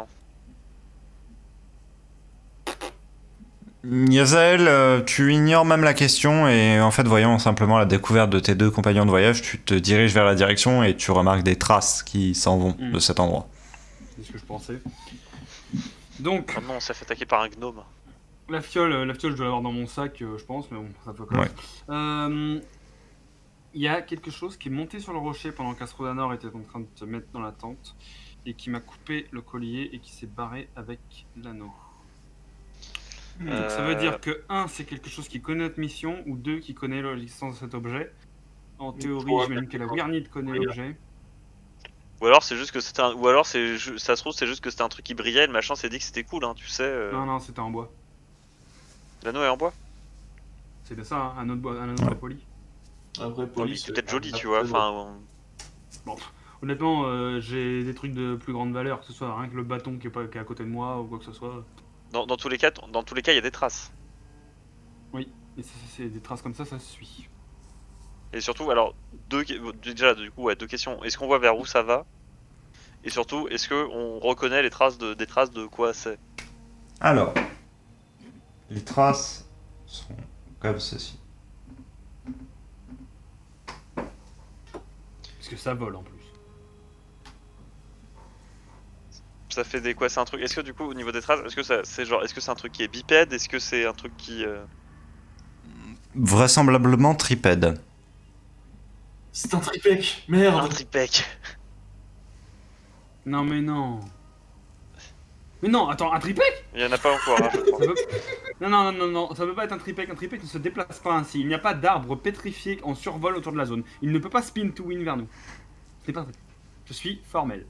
Yazael, tu ignores même la question et en fait, voyant simplement la découverte de tes 2 compagnons de voyage, tu te diriges vers la direction et tu remarques des traces qui s'en vont de cet endroit. C'est ce que je pensais. Donc, Oh non, on s'est fait attaquer par un gnome. la fiole, je dois l'avoir dans mon sac, je pense, mais bon, ça peut quand même. Il y a quelque chose qui est monté sur le rocher pendant qu'Astrodanor était en train de se mettre dans la tente et qui m'a coupé le collier et qui s'est barré avec l'anneau. Donc ça veut dire que 1, c'est quelque chose qui connaît notre mission, ou 2, qui connaît l'existence de cet objet. En théorie, j'imagine que la Wyrnid connaît l'objet. Ou alors c'est juste que c'était un... Ou alors c'est ça se trouve c'est juste que c'était un truc qui brillait, le machin s'est dit que c'était cool, hein, tu sais. Non, c'était en bois. L'anneau est en bois? C'est de ça, hein, un autre bois, un autre poli. Après, Oui, police, c'est peut-être joli, tu vois, enfin... Bon, honnêtement, j'ai des trucs de plus grande valeur, que ce soit rien que le bâton qui est à côté de moi ou quoi que ce soit. Dans tous les cas, il y a des traces. Oui, et c'est des traces comme ça se suit. Et surtout, alors, déjà, du coup, ouais, 2 questions. Est-ce qu'on voit vers où ça va? Et surtout, est-ce qu'on reconnaît des traces de quoi c'est? Alors, les traces sont comme ceci. Parce que ça vole en plus. Ça fait des quoi? C'est un truc. Est-ce que du coup, au niveau des traces, est-ce que c'est un truc qui est bipède? Est-ce que c'est un truc qui Vraisemblablement tripède. C'est un tripec, merde. un tripec? Non mais non. Mais non, attends, un tripec? Il y en a pas encore, hein, je crois. Non, ça peut pas être un tripec ne se déplace pas ainsi. Il n'y a pas d'arbre pétrifié en survol autour de la zone. Il ne peut pas spin to win vers nous. C'est pas vrai. Je suis formel.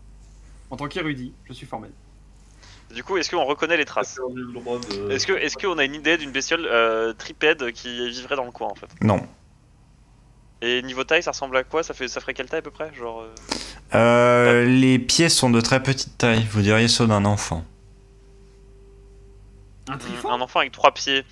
En tant qu'érudit, je suis formel. Du coup, est-ce qu'on reconnaît les traces? perdu le droit de... Est-ce qu'on a une idée d'une bestiole tripède qui vivrait dans le coin en fait? Non. Et niveau taille, ça ressemble à quoi? Ça ferait quelle taille à peu près? Genre. Les pieds sont de très petite taille, vous diriez ceux d'un enfant. Un trifon? Un enfant avec 3 pieds.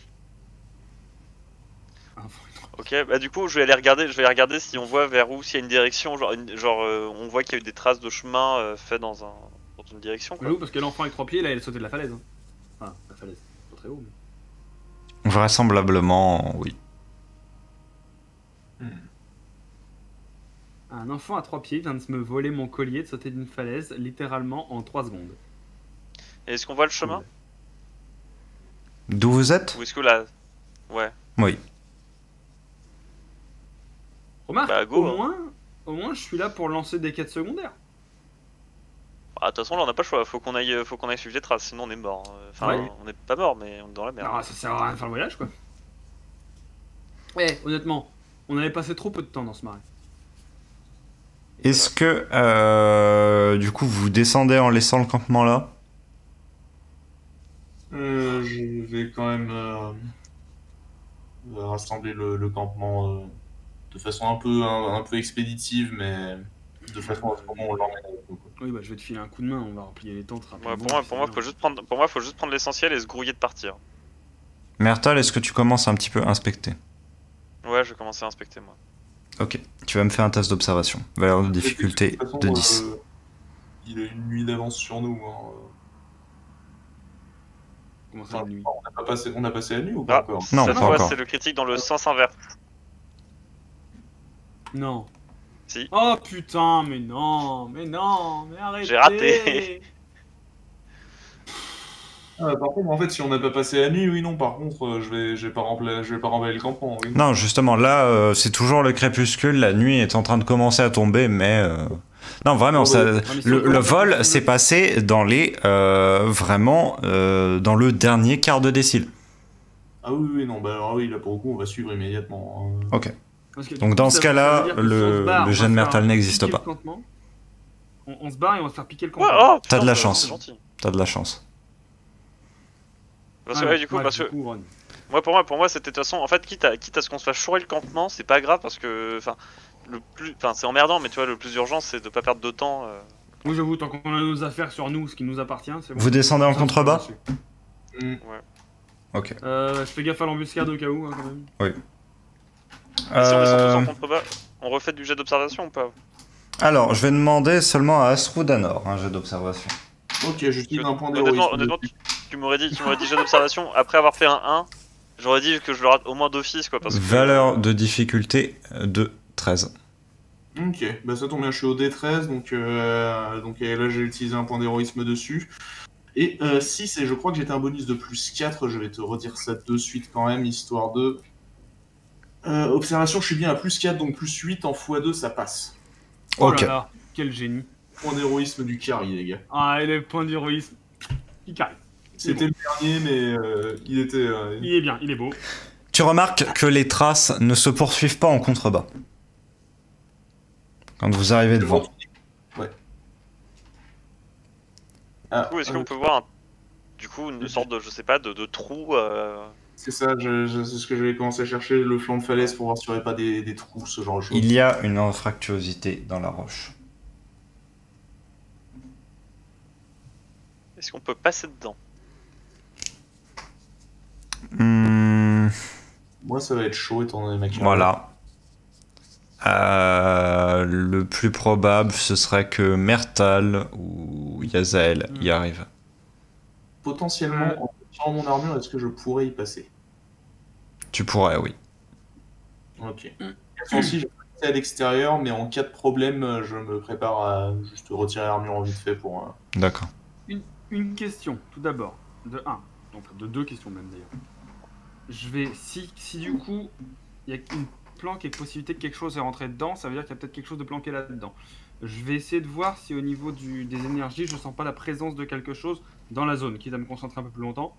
Ok, bah du coup je vais aller regarder si on voit vers où, s'il y a une direction, on voit qu'il y a eu des traces de chemin fait dans une direction quoi. J'avoue, parce que l'enfant avec 3 pieds, là, il a sauté de la falaise. Hein. Enfin, la falaise, pas très haut, mais... Vraisemblablement, oui. Un enfant à 3 pieds vient de me voler mon collier, de sauter d'une falaise, littéralement en 3 secondes. Et est-ce qu'on voit le chemin? D'où vous êtes? Ou est-ce que là... Ouais. Oui. Remarque, Bah, go, au moins, je suis là pour lancer des quêtes secondaires. Bah, de toute façon là on n'a pas le choix, faut qu'on aille suivre les traces, sinon on est mort. Enfin, Ouais. on n'est pas mort, mais on est dans la merde. Ah, ça sert à rien de faire le voyage, quoi. Honnêtement, on avait passé trop peu de temps dans ce marais. Est-ce que, du coup, vous descendez en laissant le campement là? Je vais quand même rassembler le campement de façon un peu expéditive, mais de façon à ce moment on l'emmène avec nous. Quoi. Oui, bah je vais te filer un coup de main, on va replier les tentes rapidement. Ouais, pour moi, faut juste prendre l'essentiel et se grouiller de partir. Mertal, est-ce que tu commences un petit peu à inspecter? Ouais, je vais commencer à inspecter moi. Ok, tu vas me faire un test d'observation. Valeur de difficulté toute façon, de 10. Il a une nuit d'avance sur nous. Hein. Comment ça, Enfin, une nuit? on a passé la nuit ou pas encore? Non, cette pas fois encore. c'est le critique dans le sens inverse. Non. Si. Oh putain, mais non, mais arrêtez. J'ai raté. Ah, par contre, en fait, si on n'a pas passé la nuit, oui, non, par contre, je vais pas remballer le campement. Oui. Non, justement, là, c'est toujours le crépuscule, la nuit est en train de commencer à tomber, mais... Non, vraiment, Non, ça, mais- le vol s'est passé dans les... vraiment, dans le dernier quart de décile. Ah oui, oui, non, bah alors oui, là, pour le coup, on va suivre immédiatement. Hein. Ok. Parce que, du Donc coup, dans ce ça cas-là, veut dire que si on se le barre, on va jet de se Mertal faire n'existe piquer pas. le campement. On se barre et on va se faire piquer le Ouais, campement. oh, T'as de putain, la c'est chance. gentil. T'as de la chance. Parce que, ouais, du coup, parce que Run. pour moi, c'était de toute façon, en fait, quitte à ce qu'on se fasse chourer le campement, c'est pas grave parce que, enfin, c'est emmerdant, mais tu vois, le plus urgent, c'est de pas perdre de temps. Oui, j'avoue, tant qu'on a nos affaires sur nous, ce qui nous appartient, c'est bon. Vous descendez en Ça, contrebas? je peux Hmm. Ok. je fais gaffe à l'embuscade au cas où, hein, quand même. Et si on descend tous en Euh, contrebas, on refait du jet d'observation ou pas? alors, je vais demander seulement à Asrudanor un jet d'observation. Ok, j'utilise un point Honnêtement, d'héroïsme. tu m'aurais dit jet d'observation après avoir fait un 1, j'aurais dit que je le rate au moins d'office, quoi, parce que... Valeur de difficulté de 13. Ok, bah ça tombe bien, je suis au D13, donc là j'ai utilisé un point d'héroïsme dessus. Et 6, et je crois que j'étais un bonus de plus 4, je vais te redire ça de suite quand même, histoire de... observation, je suis bien à plus 4, donc plus 8 en x2, ça passe. Oh Ok. là là, quel génie. Point d'héroïsme du carry, les gars. Ah, et le point d'héroïsme, il carré. C'était le dernier, mais il était... Il est bien, il est beau. Tu remarques que les traces ne se poursuivent pas en contrebas. Quand vous arrivez devant. Ouais. Ah, Du coup, est-ce qu'on peut voir, du coup, une sorte de, je sais pas, de trou c'est ça, c'est ce que j'avais commencé à chercher, le flanc de falaise pour voir s'il n'y aurait pas des trous, ce genre de choses. Il y a une anfractuosité dans la roche. Est-ce qu'on peut passer dedans? Hmm, Moi, ça va être chaud étant donné ma carrière. voilà. Le plus probable, ce serait que Mertal ou Yazael y arrivent. Potentiellement, en tirant mon armure, est-ce que je pourrais y passer? Tu pourrais, oui. Ok. Si je peux passer à l'extérieur, mais en cas de problème, je me prépare à juste retirer l'armure en vite fait pour... D'accord. Une question, tout d'abord. De 1. Donc de 2 questions même d'ailleurs. Je vais... Si du coup, il y a une planque et possibilité que quelque chose est rentré dedans, ça veut dire qu'il y a peut-être quelque chose de planqué là-dedans. Je vais essayer de voir si au niveau des énergies, je sens pas la présence de quelque chose dans la zone, quitte à me concentrer un peu plus longtemps.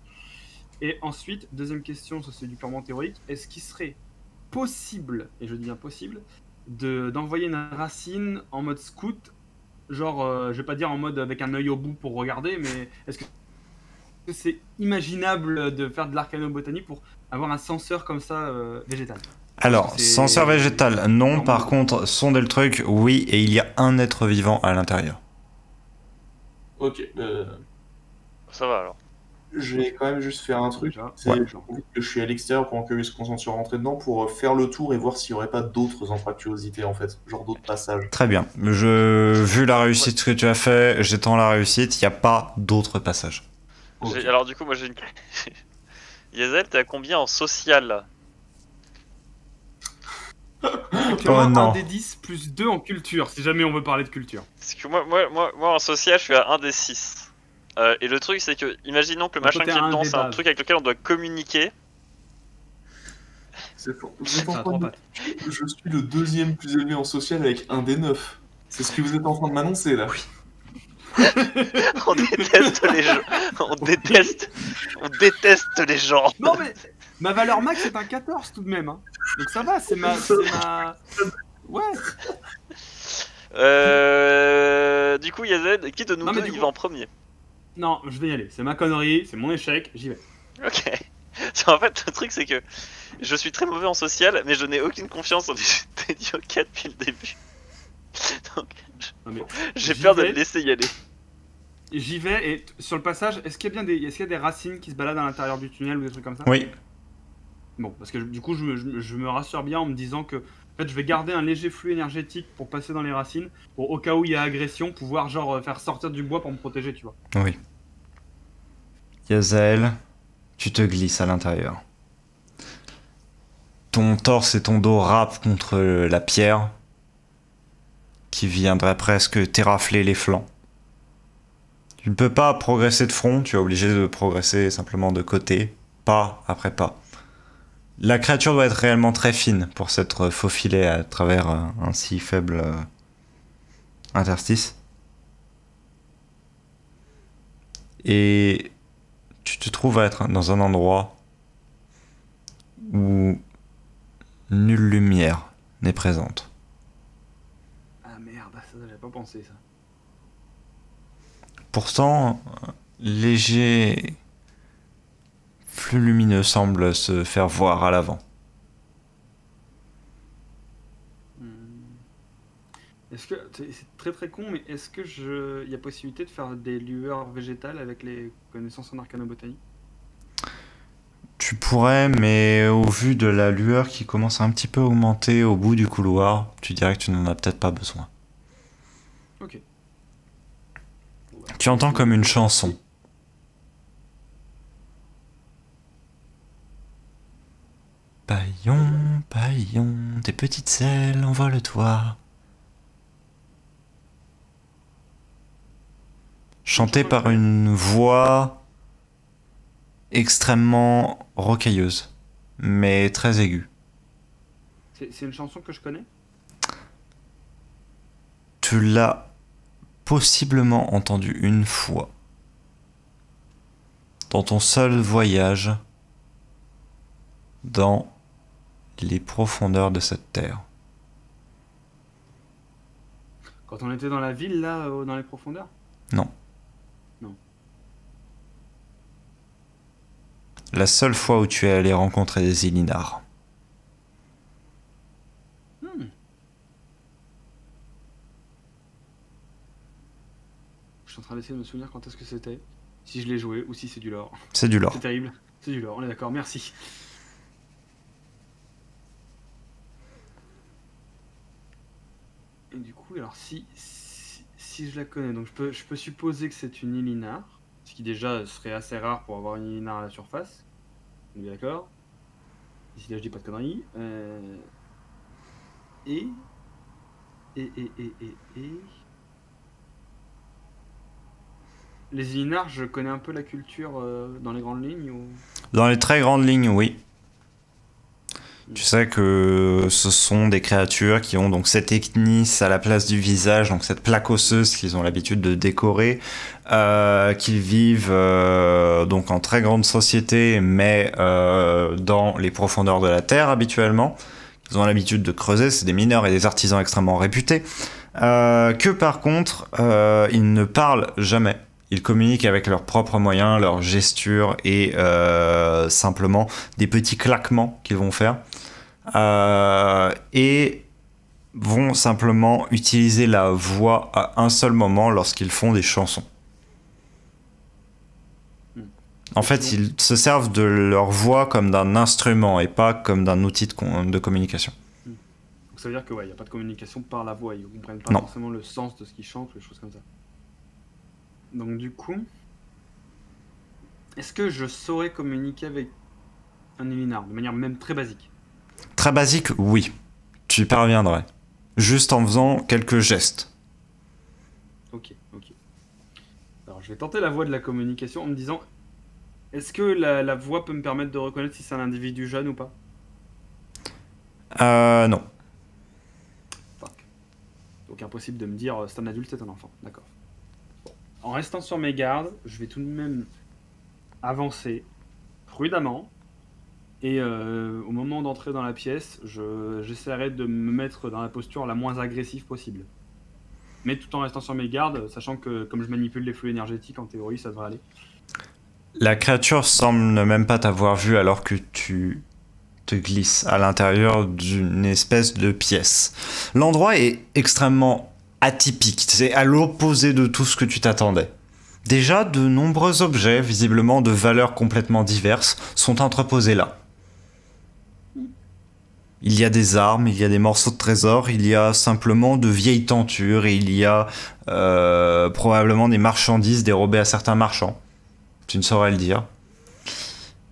Et ensuite, deuxième question, ça c'est du purement théorique, est-ce qu'il serait possible, et je dis bien possible, d'envoyer une racine en mode scout Genre, je vais pas dire en mode avec un œil au bout pour regarder, mais est-ce que c'est imaginable de faire de l'archéobotanie pour avoir un senseur comme ça végétal? Alors, C'est- senseur végétal, non. Normal. Par contre, sonder le truc, oui, et il y a un être vivant à l'intérieur. Ok, Ça va alors. je vais quand même juste faire un truc. Déjà, C'est ouais. que je suis à l'extérieur pendant que eux se concentrent sur rentrer dedans pour faire le tour et voir s'il n'y aurait pas d'autres anfractuosités en fait, genre d'autres passages. Très bien. Vu la réussite que tu as fait, j'étends la réussite, il n'y a pas d'autres passages. Ok. Alors du coup, moi j'ai une... Yazel, t'es à combien en social là? Actuellement, Oh non. un des 10 plus 2 en culture, si jamais on veut parler de culture. Parce que moi en social, je suis à 1 des 6. Et le truc, c'est que, imaginons que le Donc, machin toi, qui t'es est à un dedans, des c'est un bases. truc avec lequel on doit communiquer. C'est fort. Ça a 3 pattes. Je suis le deuxième plus élevé en social avec un des 9. C'est ce que vous êtes en train de m'annoncer là. On déteste les gens. On déteste les gens. Non mais ma valeur max est un 14 tout de même. Hein. Donc ça va, c'est ma... Ouais. Du coup, Yazed, qui de nous Non, mais deux du y coup- va en premier? Non, je vais y aller. C'est ma connerie, c'est mon échec, j'y vais. Ok. En fait, le truc, c'est que je suis très mauvais en social, mais je n'ai aucune confiance en Tedioka depuis le début. Donc, Non, mais j'ai j'y peur de vais. le laisser y aller. J'y vais et sur le passage, est-ce qu'il y a bien est-ce qu'il y a des racines qui se baladent à l'intérieur du tunnel ou des trucs comme ça? Oui. Bon, parce que du coup, je me rassure bien en me disant que en fait, je vais garder un léger flux énergétique pour passer dans les racines, pour au cas où il y a agression, pouvoir genre faire sortir du bois pour me protéger, tu vois. Oui. Yazel, tu te glisses à l'intérieur. Ton torse et ton dos râpent contre la pierre qui viendrait presque terrafler les flancs. Tu ne peux pas progresser de front, tu es obligé de progresser simplement de côté, pas après pas. La créature doit être réellement très fine pour s'être faufilée à travers un si faible interstice. Et tu te trouves à être dans un endroit où nulle lumière n'est présente. Ah merde, ça j'avais pas pensé ça. Pourtant, un léger flux lumineux semble se faire voir à l'avant. Est-ce que c'est très très con, mais est-ce que il y a possibilité de faire des lueurs végétales avec les connaissances en arcanobotanie? Tu pourrais, mais au vu de la lueur qui commence à un petit peu augmenter au bout du couloir, tu dirais que tu n'en as peut-être pas besoin. Ok. Bon, bah, Tu entends comme une chanson. Paillon, paillon, tes petites ailes, envole-toi. Chanté par une voix extrêmement rocailleuse, mais très aiguë. c'est une chanson que je connais? Tu l'as possiblement entendue une fois dans ton seul voyage dans les profondeurs de cette terre. Quand on était dans la ville là, dans les profondeurs? Non. Non. La seule fois où tu es allé rencontrer des Illinars. Je suis en train d'essayer de me souvenir quand est-ce que c'était. Si je l'ai joué ou si c'est du lore. C'est du lore. C'est terrible. C'est du lore, on est d'accord, merci. Et du coup, alors si je la connais, donc je peux supposer que c'est une Illinar, ce qui déjà serait assez rare pour avoir une Illinar à la surface. On est bien d'accord? Ici là je dis pas de conneries. Et... Les Illinars, je connais un peu la culture dans les grandes lignes ou... Dans les très grandes lignes, oui. Tu sais que ce sont des créatures qui ont donc cette ecnis à la place du visage, donc cette plaque osseuse qu'ils ont l'habitude de décorer, qu'ils vivent donc en très grande société, mais dans les profondeurs de la terre habituellement. Ils ont l'habitude de creuser, c'est des mineurs et des artisans extrêmement réputés. Que par contre, ils ne parlent jamais. Ils communiquent avec leurs propres moyens, leurs gestures et simplement des petits claquements qu'ils vont faire. Et vont simplement utiliser la voix à un seul moment lorsqu'ils font des chansons. En fait, ils se servent de leur voix comme d'un instrument et pas comme d'un outil de communication. Donc ça veut dire que ouais, y a pas de communication par la voix, ils ne comprennent pas forcément le sens de ce qu'ils chantent, ou des choses comme ça. Donc du coup, est-ce que je saurais communiquer avec un Elinard de manière même très basique? Très basique, oui. Tu y parviendrais. Juste en faisant quelques gestes. Ok. Alors je vais tenter la voie de la communication en me disant, est-ce que la voix peut me permettre de reconnaître si c'est un individu jeune ou pas? Non. Fuck. Donc impossible de me dire c'est un adulte, c'est un enfant. D'accord. Bon. En restant sur mes gardes, je vais tout de même avancer prudemment. Et au moment d'entrer dans la pièce, j'essaierai de me mettre dans la posture la moins agressive possible. Mais tout en restant sur mes gardes, sachant que comme je manipule les flux énergétiques, en théorie, ça devrait aller. La créature semble ne même pas t'avoir vu alors que tu te glisses à l'intérieur d'une espèce de pièce. L'endroit est extrêmement atypique, c'est à l'opposé de tout ce que tu t'attendais. Déjà, de nombreux objets, visiblement de valeurs complètement diverses, sont entreposés là. Il y a des armes, il y a des morceaux de trésors, il y a simplement de vieilles tentures et il y a probablement des marchandises dérobées à certains marchands. Tu ne saurais le dire.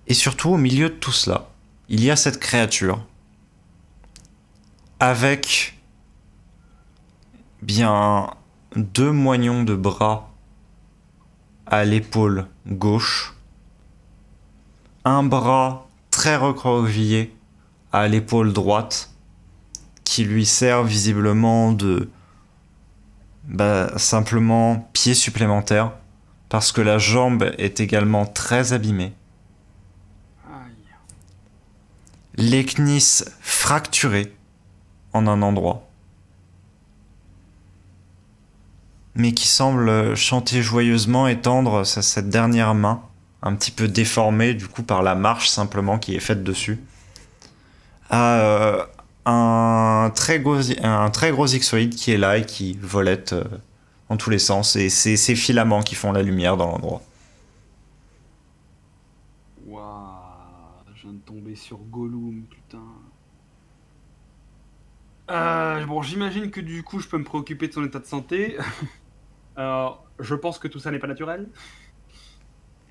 Et surtout, au milieu de tout cela, il y a cette créature avec bien 2 moignons de bras à l'épaule gauche, un bras très recroquevillé à l'épaule droite qui lui sert visiblement de simplement pied supplémentaire parce que la jambe est également très abîmée. Aïe. L'écnis fracturé en un endroit, mais qui semble chanter joyeusement et tendre cette dernière main, un petit peu déformée du coup par la marche simplement qui est faite dessus, à un très gros ixoïde qui est là et qui volette en tous les sens, et c'est ces filaments qui font la lumière dans l'endroit. Waouh, je viens de tomber sur Gollum, putain. Bon, j'imagine que du coup, je peux me préoccuper de son état de santé. Alors, je pense que tout ça n'est pas naturel.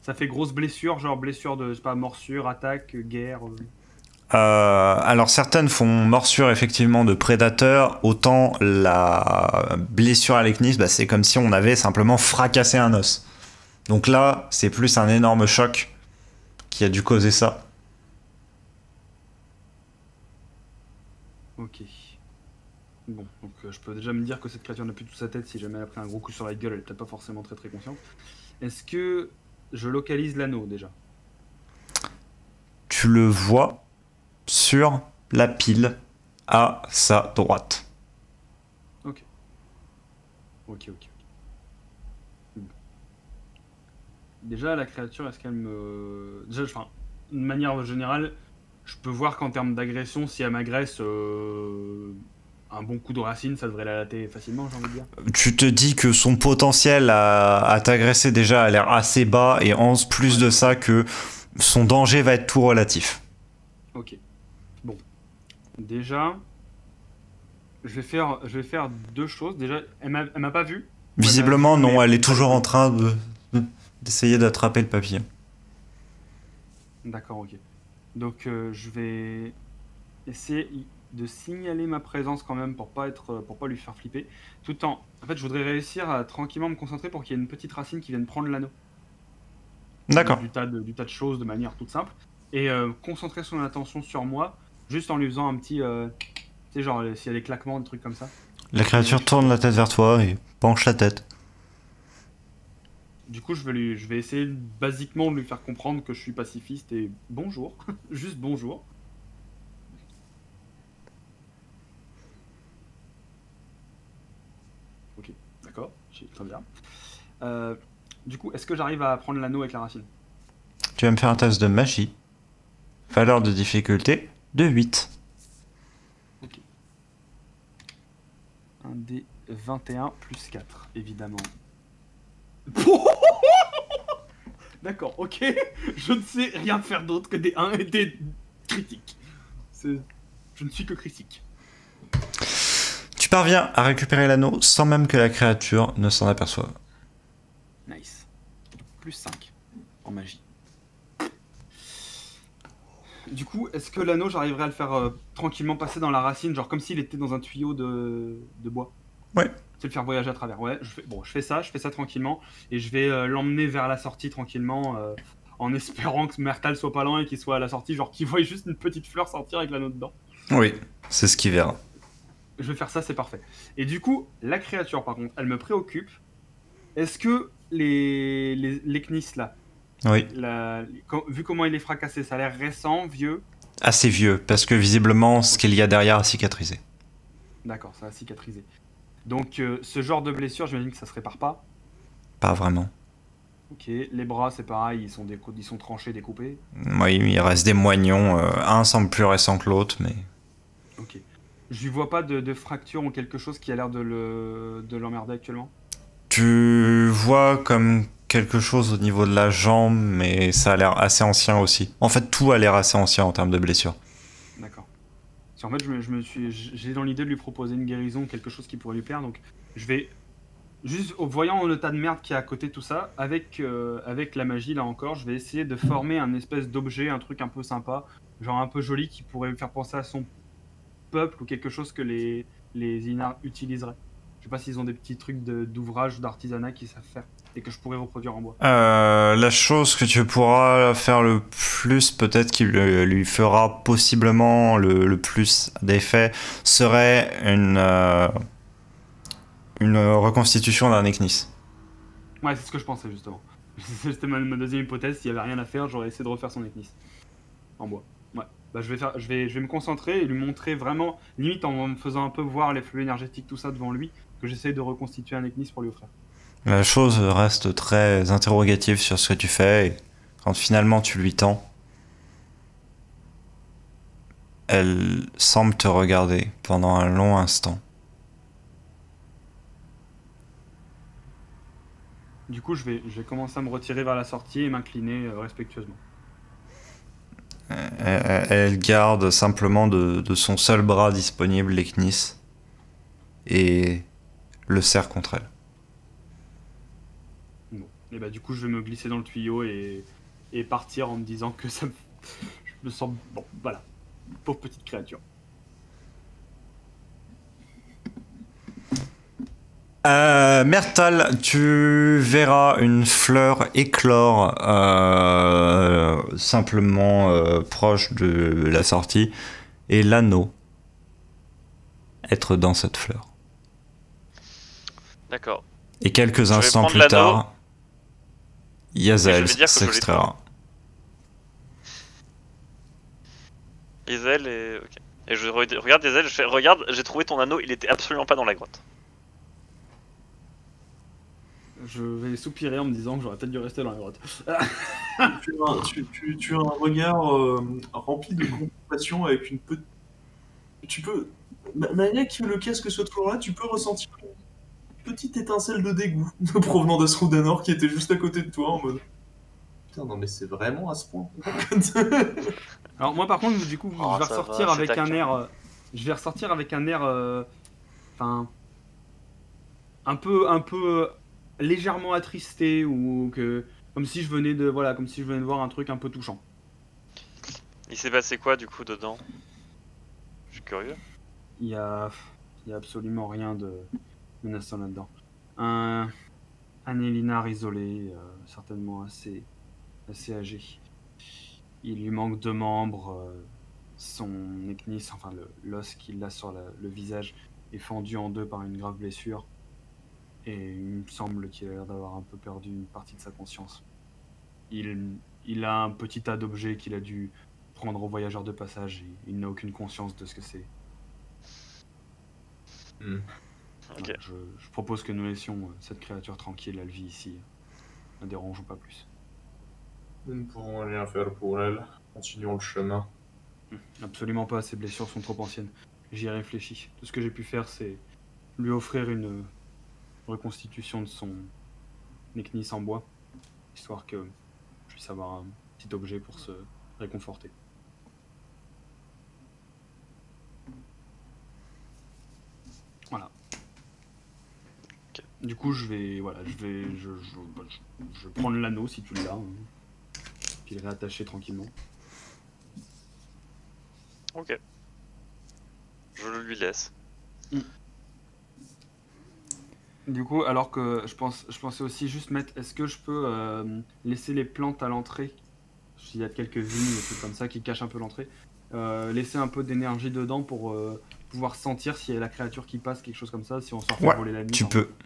Ça fait grosse blessure, genre blessure de, je sais pas, morsure, attaque, guerre. Alors certaines font morsure effectivement de prédateurs, autant la blessure à l'écnis, c'est comme si on avait simplement fracassé un os. Donc là, c'est plus un énorme choc qui a dû causer ça. Ok. Bon, donc je peux déjà me dire que cette créature n'a plus toute sa tête. Si jamais elle a pris un gros coup sur la gueule, elle est peut-être pas forcément très très consciente. Est-ce que je localise l'anneau déjà? Tu le vois sur la pile à sa droite. Ok. Déjà, la créature, est-ce qu'elle me... Déjà, enfin, de manière générale, je peux voir qu'en termes d'agression, si elle m'agresse, un bon coup de racine, ça devrait la latter facilement, j'ai envie de dire. Tu te dis que son potentiel à t'agresser déjà a l'air assez bas, et en plus de ça que son danger va être tout relatif. Ok. Bon. Déjà, je vais faire 2 choses. Déjà, elle m'a pas vu. Visiblement, non, elle est toujours en train d'essayer d'attraper le papillon. D'accord, ok. Donc, je vais essayer de signaler ma présence quand même pour pas lui faire flipper. Tout en fait, je voudrais réussir à tranquillement me concentrer pour qu'il y ait une petite racine qui vienne prendre l'anneau. D'accord. Du tas de choses de manière toute simple. Et concentrer son attention sur moi, juste en lui faisant un petit... tu sais, genre, s'il y a des claquements, des trucs comme ça. La créature tourne la tête vers toi et penche la tête. Du coup, je vais essayer basiquement de lui faire comprendre que je suis pacifiste et bonjour. Juste bonjour. Ok, très bien. Du coup, est-ce que j'arrive à prendre l'anneau avec la racine? Tu vas me faire un test de magie. Valeur de difficulté de 8. Ok. Un dé 21 plus 4, évidemment. D'accord, ok. Je ne sais rien faire d'autre que des 1 et des critiques. Je ne suis que critique. Tu parviens à récupérer l'anneau sans même que la créature ne s'en aperçoive. Nice. Plus 5 en magie. Du coup, est-ce que l'anneau, j'arriverai à le faire tranquillement passer dans la racine, genre comme s'il était dans un tuyau de bois? Ouais. C'est le faire voyager à travers. Ouais, je fais ça tranquillement, et je vais l'emmener vers la sortie tranquillement, en espérant que Mertal soit pas loin et qu'il soit à la sortie, genre qu'il voit juste une petite fleur sortir avec l'anneau dedans. Oui, c'est ce qu'il verra. Je vais faire ça, c'est parfait. Et du coup, la créature, par contre, elle me préoccupe. Est-ce que les Knis, là, Oui. vu comment il est fracassé, ça a l'air récent, vieux? Assez vieux, parce que visiblement, ce qu'il y a derrière a cicatrisé. D'accord, ça a cicatrisé. Donc, ce genre de blessure, j'imagine que ça se répare pas. Pas vraiment. Ok, les bras, c'est pareil, ils sont tranchés, découpés. Oui, il reste des moignons. Un semble plus récent que l'autre, mais... Ok. Je lui vois pas de fracture ou quelque chose qui a l'air de l'emmerder actuellement. Tu vois comme quelque chose au niveau de la jambe, mais ça a l'air assez ancien aussi. En fait, tout a l'air assez ancien en termes de blessures. D'accord. En fait, j'ai dans l'idée de lui proposer une guérison, quelque chose qui pourrait lui plaire, donc je vais juste, voyant le tas de merde qui est à côté de tout ça, avec la magie là encore, je vais essayer de former un espèce d'objet, un truc un peu sympa, genre un peu joli, qui pourrait me faire penser à son peuple ou quelque chose que les Inars utiliseraient. Je sais pas s'ils ont des petits trucs d'ouvrage ou d'artisanat qu'ils savent faire et que je pourrais reproduire en bois. La chose que tu pourras faire le plus, peut-être qui lui fera possiblement le plus d'effet, serait une reconstitution d'un Eknis. Ouais, c'est ce que je pensais justement. C'était ma deuxième hypothèse. S'il y avait rien à faire, j'aurais essayé de refaire son Eknis en bois. Ouais. Bah, je vais me concentrer et lui montrer vraiment, limite en me faisant un peu voir les flux énergétiques, tout ça devant lui, que j'essaye de reconstituer un Eknis pour lui offrir. La chose reste très interrogative sur ce que tu fais, et quand finalement tu lui tends, elle semble te regarder pendant un long instant. Du coup, je vais commencer à me retirer vers la sortie et m'incliner respectueusement. Elle garde simplement de son seul bras disponible l'Eknis et le serre contre elle. Bon. Et bah du coup, je vais me glisser dans le tuyau et partir en me disant que ça je me sens... Bon, voilà. Pauvre petite créature. Mertal, tu verras une fleur éclore simplement proche de la sortie et l'anneau être dans cette fleur. D'accord. Et quelques Je vais instants prendre plus tard, Yazel Mais je vais dire que je l'ai s'extraira. Isel et... Ok. Et je regarde Isel, je fais regarde, j'ai trouvé ton anneau, il était absolument pas dans la grotte. Je vais soupirer en me disant que j'aurais peut-être dû rester dans la grotte. Tu as un regard rempli de compassion avec une petite... Tu peux... Maniaque qui le casque soit toujours là, tu peux ressentir une petite étincelle de dégoût provenant de Sroudanor qui était juste à côté de toi en mode... Putain, non mais c'est vraiment à ce point. Alors moi par contre, du coup, Oh, je vais ça ressortir va, avec c'est un taquin. air... je vais ressortir avec un air... Enfin... un peu légèrement attristé ou que... Comme si je venais de... Voilà, comme si je venais de voir un truc un peu touchant. Il s'est passé quoi du coup dedans? Je suis curieux. Il y a absolument rien de menaçant là-dedans. Un Elinard isolé, certainement assez âgé. Il lui manque 2 membres. Son Eknis, enfin l'os qu'il a sur le visage, est fendu en 2 par une grave blessure. Et il me semble qu'il a l'air d'avoir un peu perdu une partie de sa conscience. Il a un petit tas d'objets qu'il a dû prendre aux voyageurs de passage et il n'a aucune conscience de ce que c'est. Ok. Voilà, je propose que nous laissions cette créature tranquille, elle vit ici. Ne dérangeons pas plus. Nous ne pouvons rien faire pour elle. Continuons le chemin. Absolument pas, ses blessures sont trop anciennes. J'y ai réfléchi. Tout ce que j'ai pu faire, c'est lui offrir une reconstitution de son Eknis en bois, histoire que je puisse avoir un petit objet pour se réconforter. Voilà. Ok. Du coup, je vais prendre l'anneau si tu l'as, hein, puis le réattacher tranquillement. Ok. Je le lui laisse. Du coup, alors que je pensais aussi juste mettre, est-ce que je peux laisser les plantes à l'entrée, s'il y a quelques vignes, des trucs comme ça qui cachent un peu l'entrée, laisser un peu d'énergie dedans pour pouvoir sentir s'il y a la créature qui passe, quelque chose comme ça, si on s'en fait Ouais, voler la nuit. tu par peux. exemple.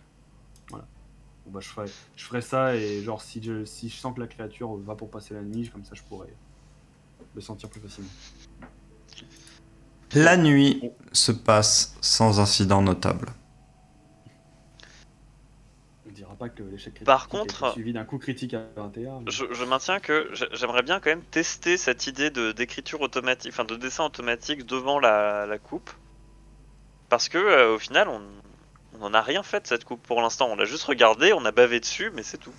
Bon, bah, je ferai ça, et genre si je sens que la créature va pour passer la nuit, comme ça je pourrais le sentir plus facilement. La nuit se passe sans incident notable. On dira pas que l'échec critique Par a contre, été suivi d'un coup critique à 21. Mais... je maintiens que j'aimerais bien quand même tester cette idée d'écriture automatique, enfin de dessin automatique devant la coupe. Parce que au final, on n'en a rien fait de cette coupe pour l'instant. On l'a juste regardé, on a bavé dessus, mais c'est tout.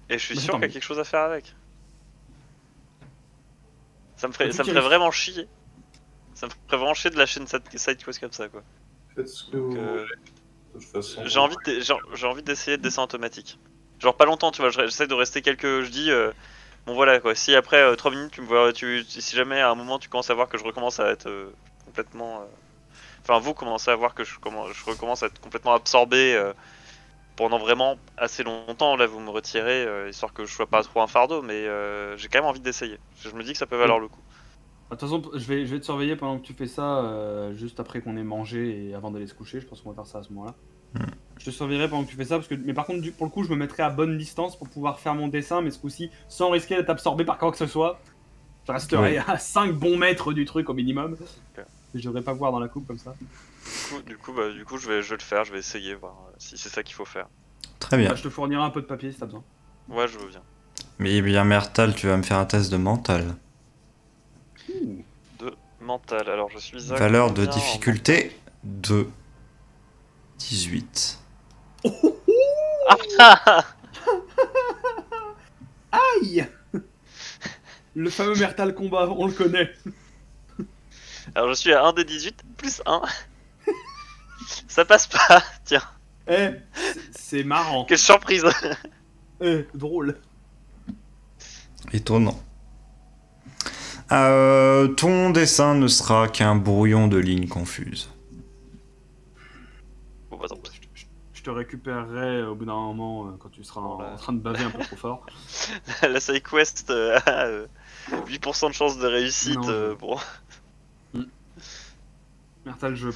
Et je suis Bah, sûr tant qu'il y a mieux. quelque chose à faire avec. Ça me Faut ferait qu'il vraiment chier. Ça me ferait vraiment chier de lâcher une side quest comme ça, quoi. Faites ce que vous Donc, voulez. De toute façon, j'ai envie d'essayer de dessin automatique. Genre pas longtemps, tu vois, j'essaie de rester quelques... Je dis, bon voilà quoi, si après 3 minutes tu me vois, si jamais à un moment tu commences à voir que je recommence à être complètement... Enfin vous commencez à voir que je recommence à être complètement absorbé pendant vraiment assez longtemps, là vous me retirez, histoire que je sois pas trop un fardeau, mais j'ai quand même envie d'essayer. Je me dis que ça peut valoir le coup. De toute façon, je vais te surveiller pendant que tu fais ça, juste après qu'on ait mangé et avant d'aller se coucher. Je pense qu'on va faire ça à ce moment-là. Je te surveillerai pendant que tu fais ça, mais par contre, pour le coup, je me mettrai à bonne distance pour pouvoir faire mon dessin, mais ce coup-ci, sans risquer d'être absorbé par quoi que ce soit. Je resterai à 5 bons mètres du truc au minimum. Ok. Je devrais pas voir dans la coupe comme ça. Du coup, je vais le faire, je vais essayer, voir si c'est ça qu'il faut faire. Très bien. Bah, je te fournirai un peu de papier si t'as besoin. Ouais, je veux bien. Mais bien, Mertal, tu vas me faire un test de mental. De mental, alors je suis à Valeur de combien en difficulté de 18. mental? Aïe. Le fameux Mertal combat, on le connaît. Alors je suis à 1 des 18 plus 1. Ça passe pas, tiens. Eh, c'est marrant. Quelle surprise. Drôle. Étonnant. Ton dessin ne sera qu'un brouillon de lignes confuses. Bon bah tant pis. Je te récupérerai au bout d'un moment quand tu seras en train de baver un peu trop fort. La side quest a 8% de chance de réussite, Non, bon. Mertal, je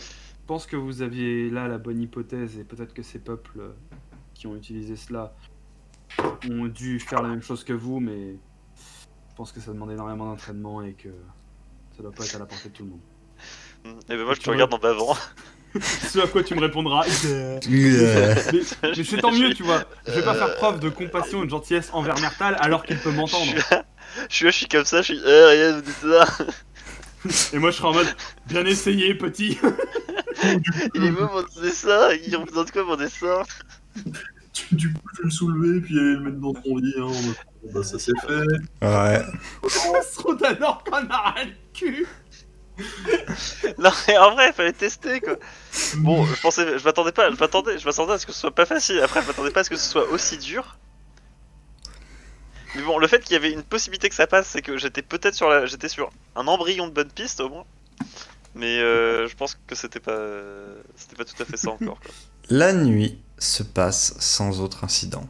pense que vous aviez là la bonne hypothèse, et peut-être que ces peuples qui ont utilisé cela ont dû faire la même chose que vous, mais je pense que ça demande énormément d'entraînement et que ça doit pas être à la portée de tout le monde. Et ben moi je te regarde en bavant. Ce à quoi tu me répondras. Mais c'est tant mieux, tu vois. Je vais pas faire preuve de compassion et de gentillesse envers Mertal alors qu'il peut m'entendre. Je suis comme ça, je suis rien, vous dites ça. Et moi je serai en mode bien essayé, petit. Il est beau mon dessin, il représente quoi mon dessin? Du coup, je vais le soulever, puis aller le mettre dans ton lit. Hein, bah, ça c'est fait. Ouais. Srodanor qu'on a ras le cul. Non mais en vrai, il fallait tester quoi. Bon, je m'attendais à ce que ce soit pas facile. Après, je m'attendais pas à ce que ce soit aussi dur. Mais bon, le fait qu'il y avait une possibilité que ça passe, c'est que j'étais sur un embryon de bonne piste au moins. Mais je pense que c'était pas tout à fait ça encore quoi. La nuit se passe sans autre incident.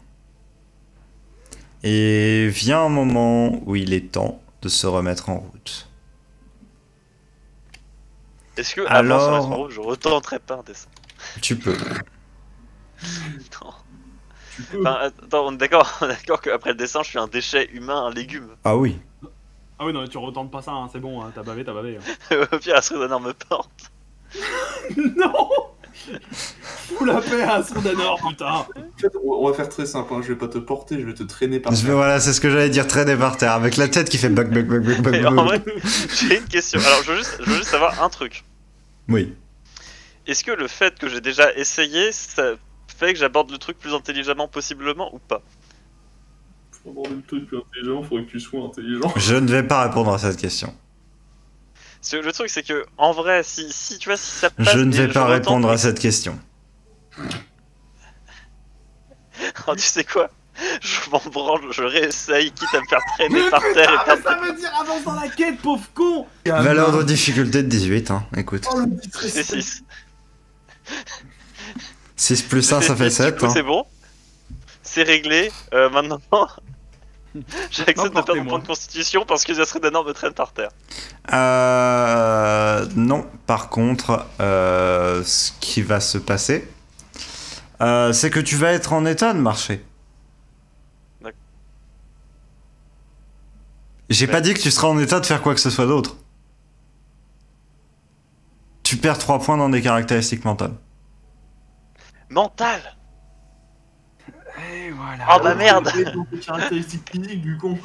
Et vient un moment où il est temps de se remettre en route. Est-ce que Alors- avant de se mettre en route, je retenterais pas un dessin? Tu peux. Non. Tu peux. Enfin, attends, on est d'accord qu'après le dessin, je suis un déchet humain, un légume. Ah oui. Ah oui, non, mais tu retentes pas ça, hein, c'est bon, hein, t'as bavé. Hein. Au pire, Astrodanor me porte. Non. Fous la paix à Astrodanor, putain. En fait, on va faire très simple, hein. Je vais pas te porter, je vais te traîner par terre. Voilà, c'est ce que j'allais dire, traîner par terre, avec la tête qui fait bug bug bug bug bug. Et en vrai, j'ai une question. Alors, je veux juste savoir un truc. Oui. Est-ce que le fait que j'ai déjà essayé, ça fait que j'aborde le truc plus intelligemment possiblement ou pas? Pour aborder le truc plus intelligent, faudrait que tu sois intelligent. Je ne vais pas répondre à cette question. Le truc, c'est que, en vrai, si tu vois, si ça passe... Je ne vais pas répondre à retente... cette question. Oh, tu sais quoi? Je m'en branle, je réessaye, quitte à me faire traîner par terre et perdre... ça veut dire avance dans la quête, pauvre con. Valeur de difficulté de 18, hein, écoute. Oh, le C'est 6. 6 plus 1, ça fait 7. Du coup, Hein. c'est bon. C'est réglé. Maintenant, j'accepte de perdre mon point de constitution parce que Astrodanor me traîne par terre. Non, par contre, ce qui va se passer, c'est que tu vas être en état de marcher. D'accord. J'ai pas dit que tu seras en état de faire quoi que ce soit d'autre. Tu perds 3 points dans des caractéristiques mentales. Mental. Et voilà. Oh bah merde. Des caractéristiques physiques du con.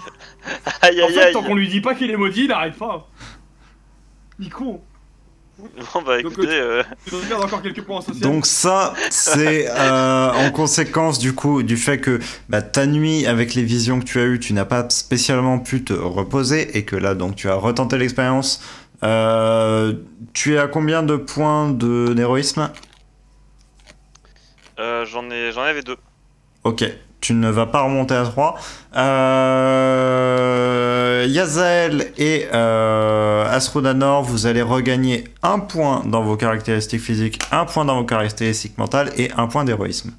Aïe En aïe fait, aïe. tant qu'on lui dit pas qu'il est maudit, il arrête pas. Il est con. Bon bah Donc, écoutez... Tu dois perdre encore quelques points en social. Donc ça, c'est en conséquence du coup du fait que ta nuit avec les visions que tu as eues, tu n'as pas spécialement pu te reposer et que là donc tu as retenté l'expérience. Tu es à combien de points d'héroïsme? J'en avais 2. Ok, tu ne vas pas remonter à 3. Yazael et Astrodanor, vous allez regagner 1 point dans vos caractéristiques physiques, 1 point dans vos caractéristiques mentales et 1 point d'héroïsme.